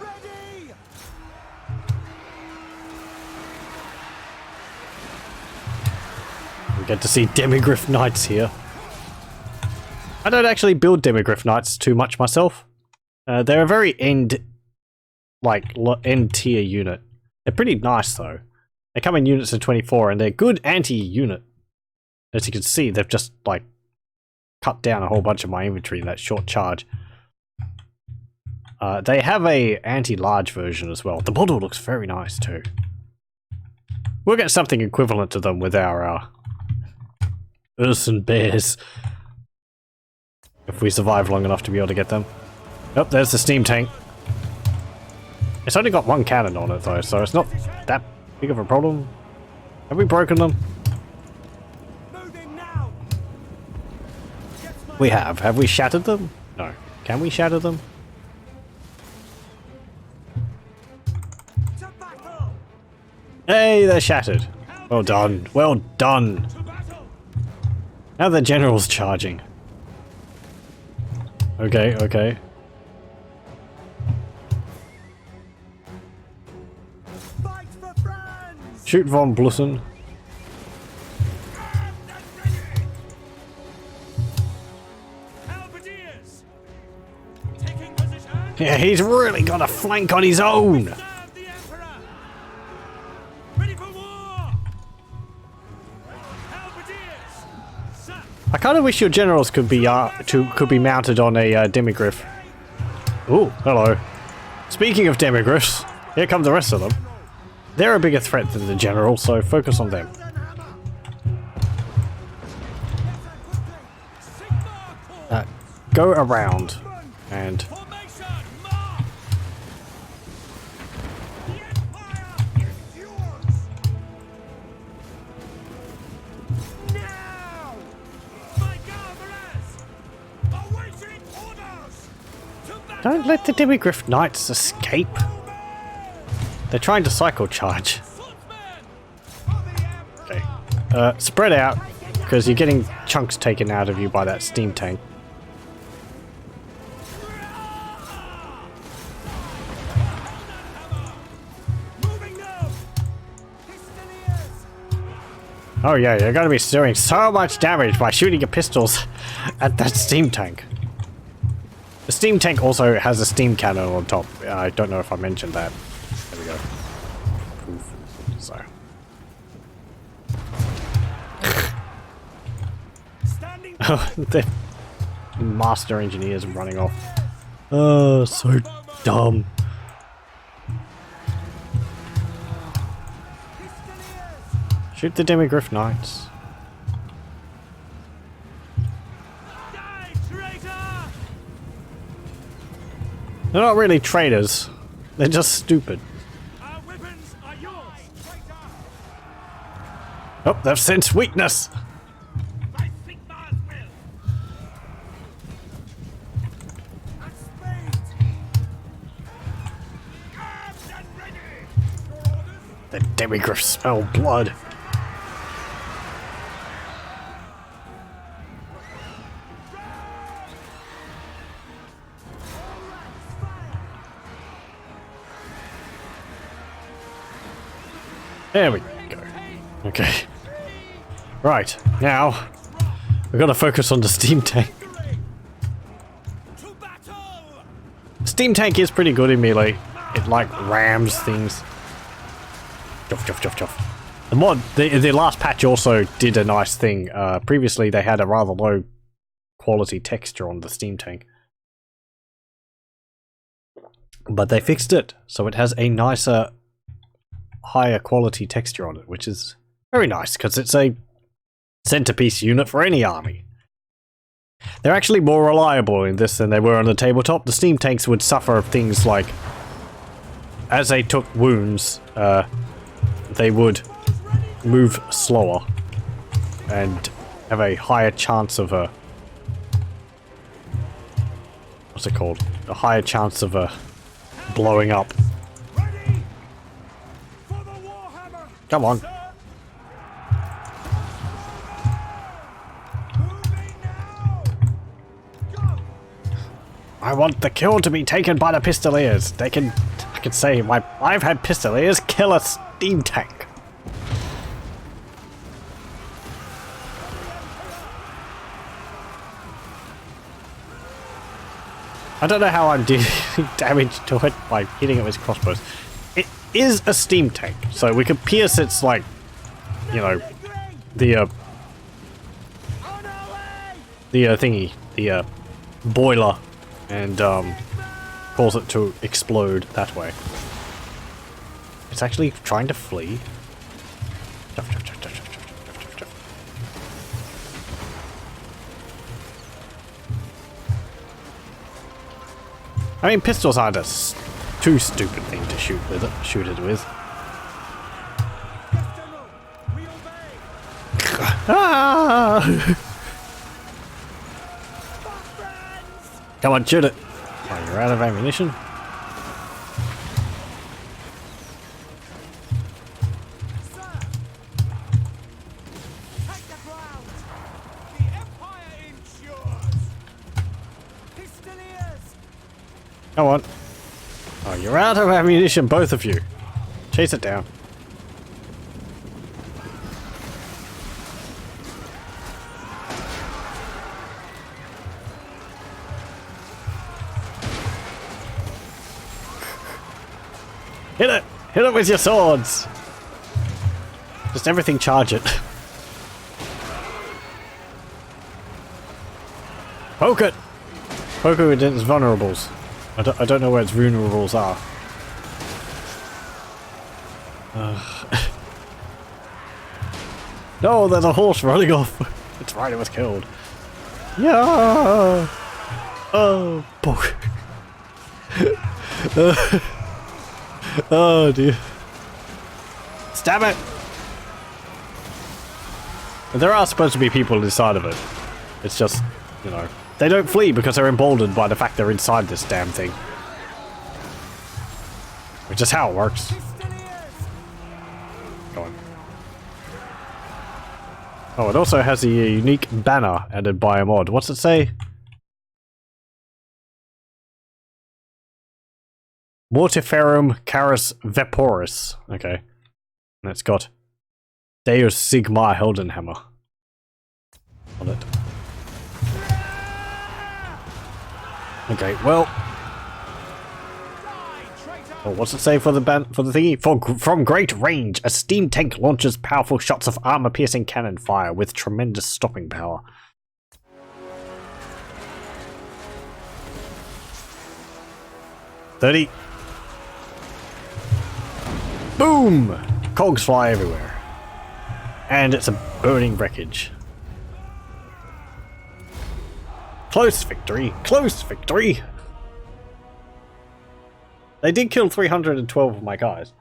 Ready! We get to see Demigryph Knights here. I don't actually build Demigryph Knights too much myself. They're a very end tier unit. They're pretty nice though. They come in units of 24 and they're good anti-unit. As you can see, they've just like cut down a whole bunch of my inventory in that short charge. They have a anti-large version as well. The model looks very nice too. We'll get something equivalent to them with our Urson Bears. If we survive long enough to be able to get them. Oh, there's the steam tank. It's only got 1 cannon on it though, so it's not that big of a problem. Have we broken them? Move in now! We have. Have we shattered them? No. Can we shatter them? To battle! Hey, they're shattered. Well done. Well done. To battle! Now the general's charging. Okay, okay. Fight for France! Shoot von Blussen. Halberdiers! Taking position! Yeah, he's really got a flank on his own. Serve the Emperor! Ready for war! Halberdiers! Sir! I kind of wish your generals could be mounted on a demigryph. Ooh, hello. Speaking of demigryphs, here come the rest of them. They're a bigger threat than the general, so focus on them. go around and Formation, march! The Empire is yours! Now! My Garberers! Awaiting orders! To battle! don't let the Demigriff Knights escape. They're trying to cycle charge. Swordsmen! For the Emperor! Okay. Spread out, because you're getting chunks taken out of you by that steam tank. Moving now! Oh yeah, you're gonna be doing so much damage by shooting your pistols at that steam tank. The steam tank also has a steam cannon on top. I don't know if I mentioned that. There we go. Poof. So. Standing Oh, the master engineers running off. Oh, so dumb. Shoot the Demigriff Knights. Die, traitor! They're not really traitors. They're just stupid. Our weapons are yours, traitor! Oh, they've sensed weakness. By Sigmar's will! At spades! Armed and ready! Your orders? The Demigriffs smell blood. There we go. Okay. Right, now we've got to focus on the steam tank. To battle! Steam tank is pretty good in melee. It like rams things. Chuff, chuff, chuff, chuff. The mod, the last patch also did a nice thing. Previously they had a rather low quality texture on the steam tank. But they fixed it, so it has a nicer, higher quality texture on it, which is very nice because it's a centerpiece unit for any army. They're actually more reliable in this than they were on the tabletop. The steam tanks would suffer things like, as they took wounds, they would move slower and have a higher chance of a, what's it called? A higher chance of a blowing up. Ready! For the Warhammer! Come on. Moving now! Go! I want the kill to be taken by the pistoliers. I can say I've had pistoliers kill a steam tank. I don't know how I'm dealing damage to it by hitting it with crossbows. It is a steam tank, so we could pierce its, like, you know, the thingy, the boiler, and cause it to explode that way. It's actually trying to flee. Chuff, chuff, chuff, chuff, chuff, chuff, chuff, chuff. I mean, pistols aren't a too stupid thing to shoot it with. Yes, General! We obey! Ah! Come on, shoot it. Oh, you're out of ammunition. Take the ground! The Empire ensures! Pistoliers! Come on. Oh, you're out of ammunition, both of you. Chase it down. Hit it! Hit it with your swords! Just everything charge it. Poke it! Poke it with its vulnerables. I don't know where its vulnerables are. No, there's a horse running off. Its rider was killed. Yeah! Oh, boy. Oh, dear. Stab it! There are supposed to be people inside of it. It's just, you know, they don't flee because they're emboldened by the fact they're inside this damn thing. Which is how it works. Go on. Oh, it also has a unique banner added by a mod. What's it say? Mortiferum Carus Vaporis. Okay. And it's got Deus Sigmar Heldenhammer on it. Okay, well. Oh, what's it say for the thingy? From great range, a steam tank launches powerful shots of armor-piercing cannon fire with tremendous stopping power. $30. Boom! Cogs fly everywhere. And it's a burning wreckage. Close victory! Close victory! They did kill 312 of my guys.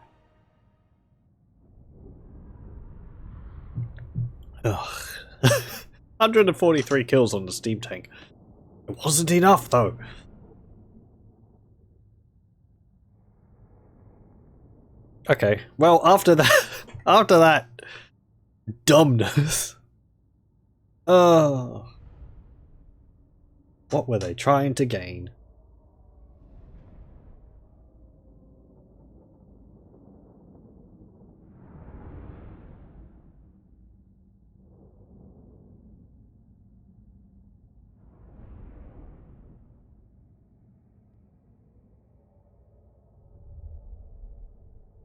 Ugh. 143 kills on the steam tank. It wasn't enough though. Okay, well after that dumbness. Oh. What were they trying to gain?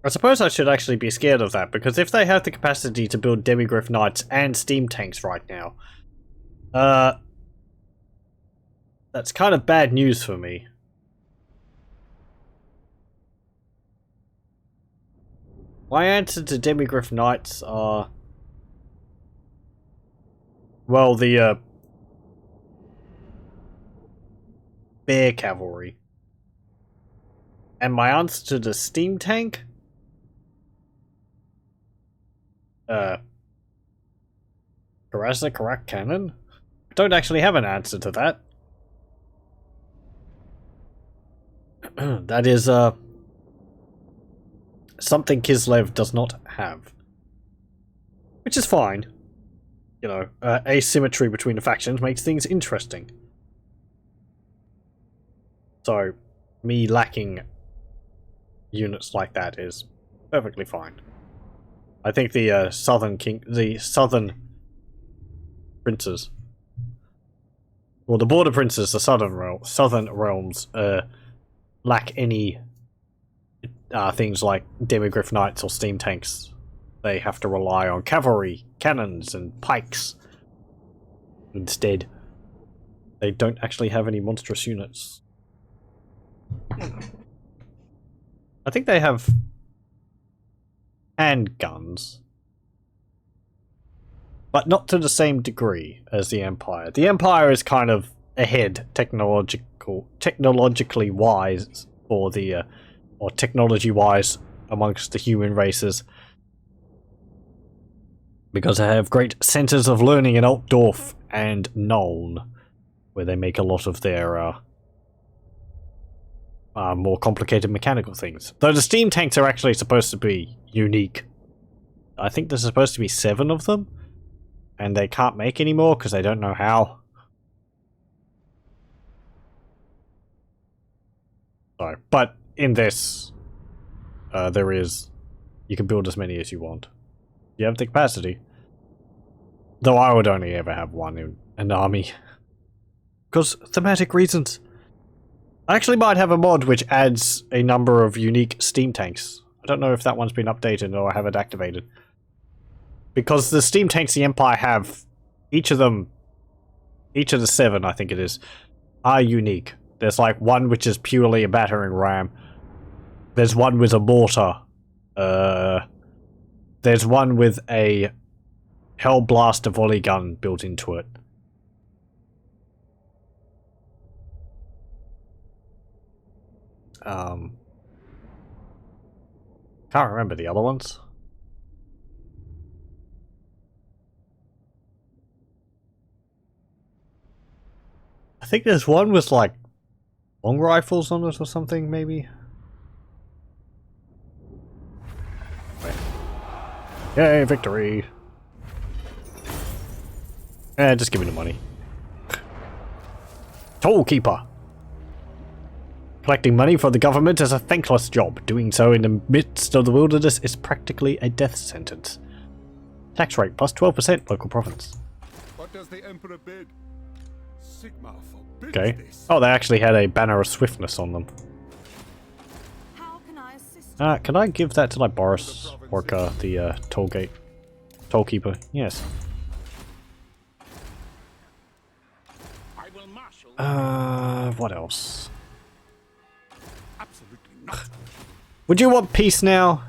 I suppose I should actually be scared of that, because if they have the capacity to build Demigryph Knights and steam tanks right now, that's kind of bad news for me. My answer to Demigryph Knights are... well, the, Bear Cavalry. And my answer to the steam tank? Karasa Karak Cannon? I don't actually have an answer to that. That is, something Kislev does not have. Which is fine. You know, asymmetry between the factions makes things interesting. So, me lacking units like that is perfectly fine. I think the southern princes, well, the border princes, the southern realms, lack any things like Demigryph Knights or steam tanks. They have to rely on cavalry, cannons, and pikes. Instead, they don't actually have any monstrous units. I think they have handguns, but not to the same degree as the Empire. The Empire is kind of ahead technologically wise for the or technology wise amongst the human races, because they have great centers of learning in Altdorf and Nuln, where they make a lot of their more complicated mechanical things. Though the steam tanks are actually supposed to be unique. I think there's supposed to be 7 of them, and they can't make any more because they don't know how. So, but in this, there is, you can build as many as you want. You have the capacity. Though I would only ever have one in an army. Because thematic reasons. I actually might have a mod which adds a number of unique steam tanks. I don't know if that one's been updated or I have it activated. Because the steam tanks the Empire have, each of the 7, I think it is, are unique. There's like one which is purely a battering ram. There's one with a mortar. There's one with a Hellblaster volley gun built into it. Can't remember the other ones. I think there's one with like long rifles on it or something, maybe. Wait. Yay, victory! Just give me the money. Toll Keeper! Collecting money for the government is a thankless job. Doing so in the midst of the wilderness is practically a death sentence. Tax rate plus 12% local province. What does the Emperor bid? Sigmar forbids Okay. this. Oh, they actually had a banner of swiftness on them. How can I assist you? Can I give that to like Boris Orca, the toll keeper? Yes. I will marshal. What else? Absolutely not. Would you want peace now?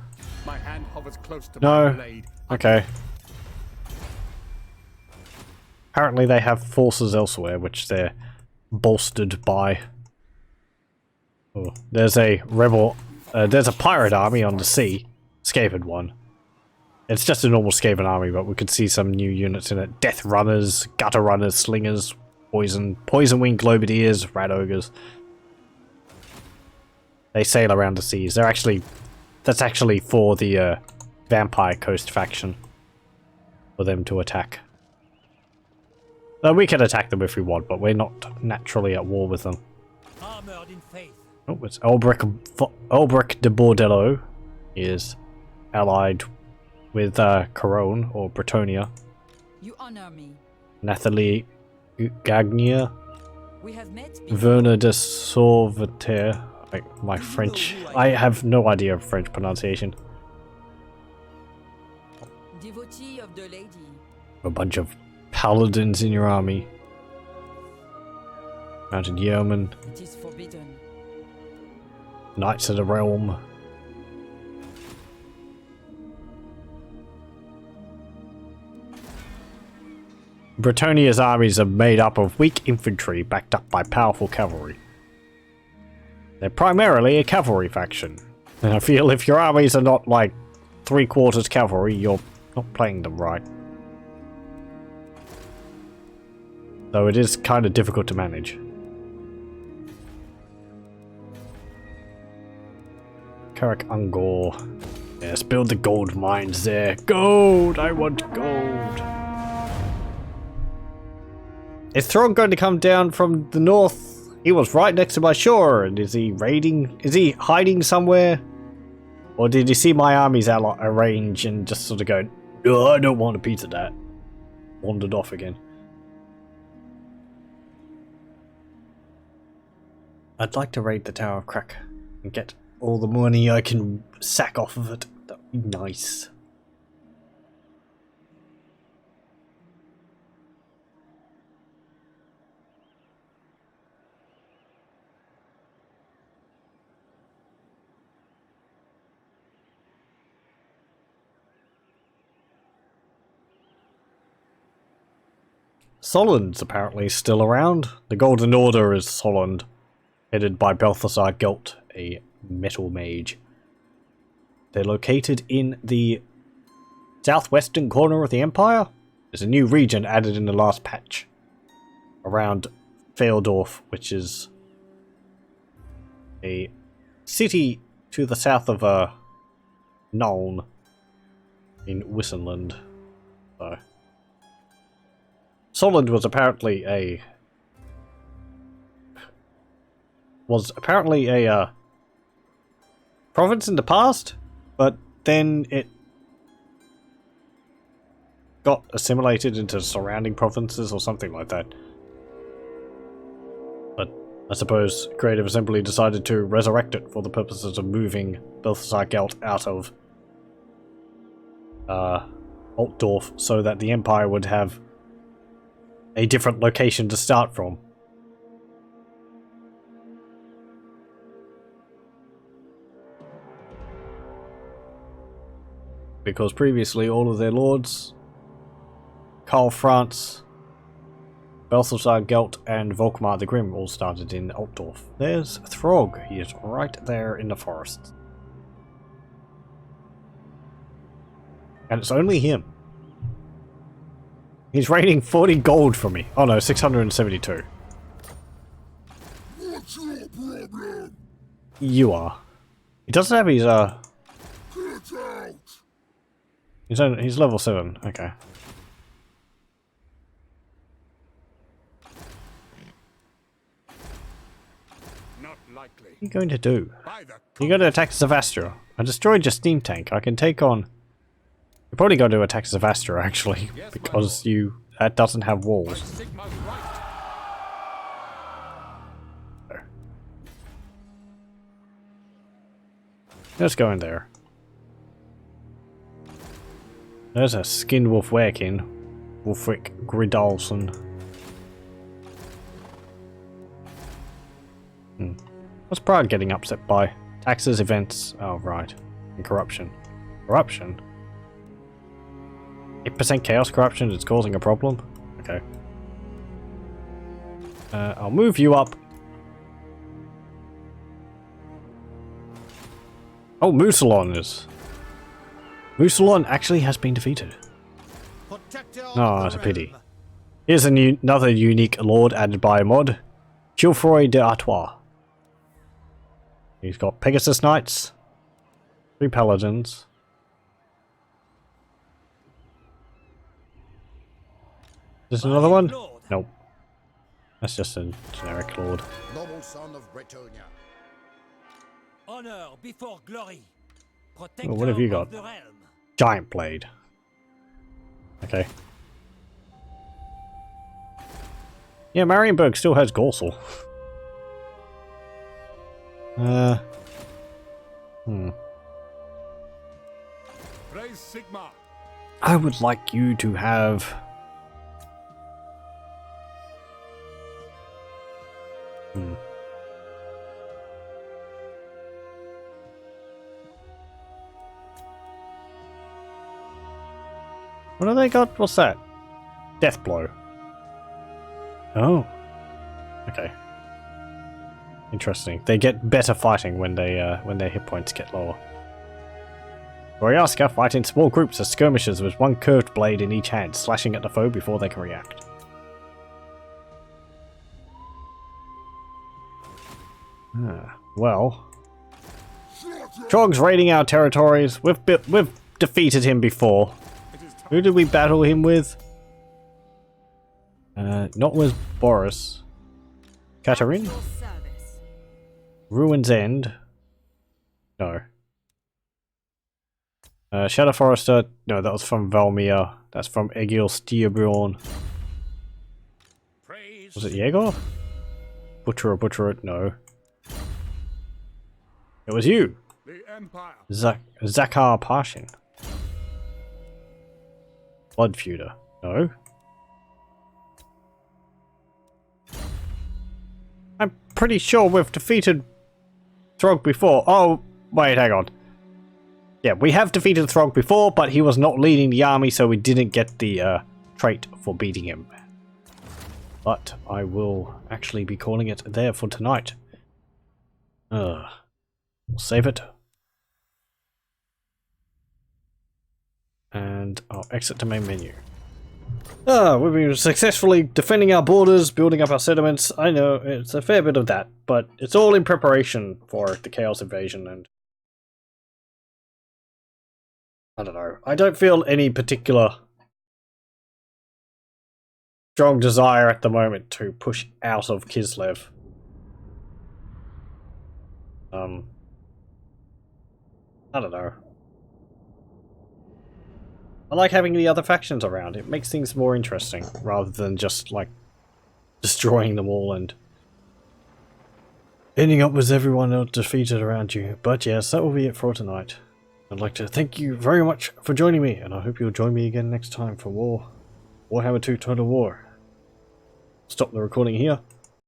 My hand hovers close to No. my blade. Okay. Apparently they have forces elsewhere, which they're bolstered by. Oh, there's a rebel, there's a pirate army on the sea. Skaven one. It's just a normal Skaven army, but we could see some new units in it. Death Runners, Gutter Runners, Slingers, Poison Winged Globedeers, Rat Ogres. They sail around the seas. They're actually... That's actually for the Vampire Coast faction. For them to attack. We can attack them if we want, but we're not naturally at war with them. Armoured in faith. Oh, it's Elbrick de Bordello is allied with Corone, or Bretonia. You honor me. Nathalie Gagnier. We have met. Werner de Sauveterre. Like, my French... I have no idea of French pronunciation. Devotee of the lady. A bunch of paladins in your army. Mounted yeomen. It is forbidden. Knights of the Realm. Bretonia's armies are made up of weak infantry backed up by powerful cavalry. They're primarily a cavalry faction, and I feel if your armies are not like 3/4 cavalry, you're not playing them right. Though it is kind of difficult to manage. Carrick Ungor. Yes, build the gold mines there. Gold! I want gold! Is Throg going to come down from the north? He was right next to my shore, and is he raiding? Is he hiding somewhere? Or did he see my armies arrange and just sort of go, "No, I don't want a piece of that." Wandered off again. I'd like to raid the Tower of Crack and get all the money I can sack off of it. That'd be nice. Solon's apparently still around. The Golden Order is Solon, headed by Balthasar Gelt, a metal mage. They're located in the southwestern corner of the Empire. There's a new region added in the last patch around Feldorf, which is a city to the south of Nuln in Wissenland. So Solent was apparently a province in the past, but then it got assimilated into surrounding provinces or something like that. But I suppose Creative Assembly decided to resurrect it for the purposes of moving Balthasar Gelt out of Altdorf so that the Empire would have a different location to start from. Because previously all of their lords, Karl Franz, Balthasar, Gelt, and Volkmar the Grim all started in Altdorf. There's Throg. He is right there in the forest. And it's only him. He's raiding 40 gold from me. Oh no, 672. What's your problem? You are. He doesn't have his, Get out! he's level 7. Okay. Not likely. What are you going to do? By the You're going to attack Zavastra. I destroyed your steam tank. I can take on... You're probably going to attack Zavastra, actually, Yes, because that doesn't have walls. Sigma's right. Let's go in there. There's a Skinwolf Werkin. Wolfric Gridalson. What's Prague getting upset by? Taxes, events. Oh, right. And corruption. Corruption? 8% chaos corruption is causing a problem? Okay. I'll move you up. Oh, Musalon is. Musalon actually has been defeated. Oh, that's a pity. Here's another unique lord added by a mod. Geoffroy de Artois. He's got Pegasus Knights. 3 Paladins. Is there another one? Nope. That's just a generic lord. Noble son of Bretonia. Honor before glory. Well, what have you got? Of the realm. Giant Blade. Okay. Yeah, Marienburg still has Gorsel. Praise Sigma. I would like you to have... What have they got? What's that? Death Blow. Oh. Okay. Interesting. They get better fighting when their hit points get lower. Boreaska fight in small groups as skirmishers with one curved blade in each hand, slashing at the foe before they can react. Well, Trog's raiding our territories. We've defeated him before. Who did we battle him with? Not with Boris. Katarine? Ruin's End. No. Shadow Forester. No, that was from Valmir. That's from Egil Stierborn. Was it Yegor? Butcherer. No. It was you. The Empire. Zakar Parshin. Blood Feuder. No. I'm pretty sure we've defeated Throg before. Oh, wait, hang on. Yeah, we have defeated Throg before, but he was not leading the army, so we didn't get the trait for beating him. But I will actually be calling it there for tonight. We'll save it. And I'll exit to main menu. We've been successfully defending our borders, building up our settlements. I know, it's a fair bit of that, but it's all in preparation for the Chaos Invasion, and I don't know. I don't feel any particular strong desire at the moment to push out of Kislev. I don't know. I like having the other factions around. It makes things more interesting, rather than just, like, destroying them all and ending up with everyone else defeated around you. But yes, that will be it for tonight. I'd like to thank you very much for joining me, and I hope you'll join me again next time for more Warhammer 2 Total War. Stop the recording here.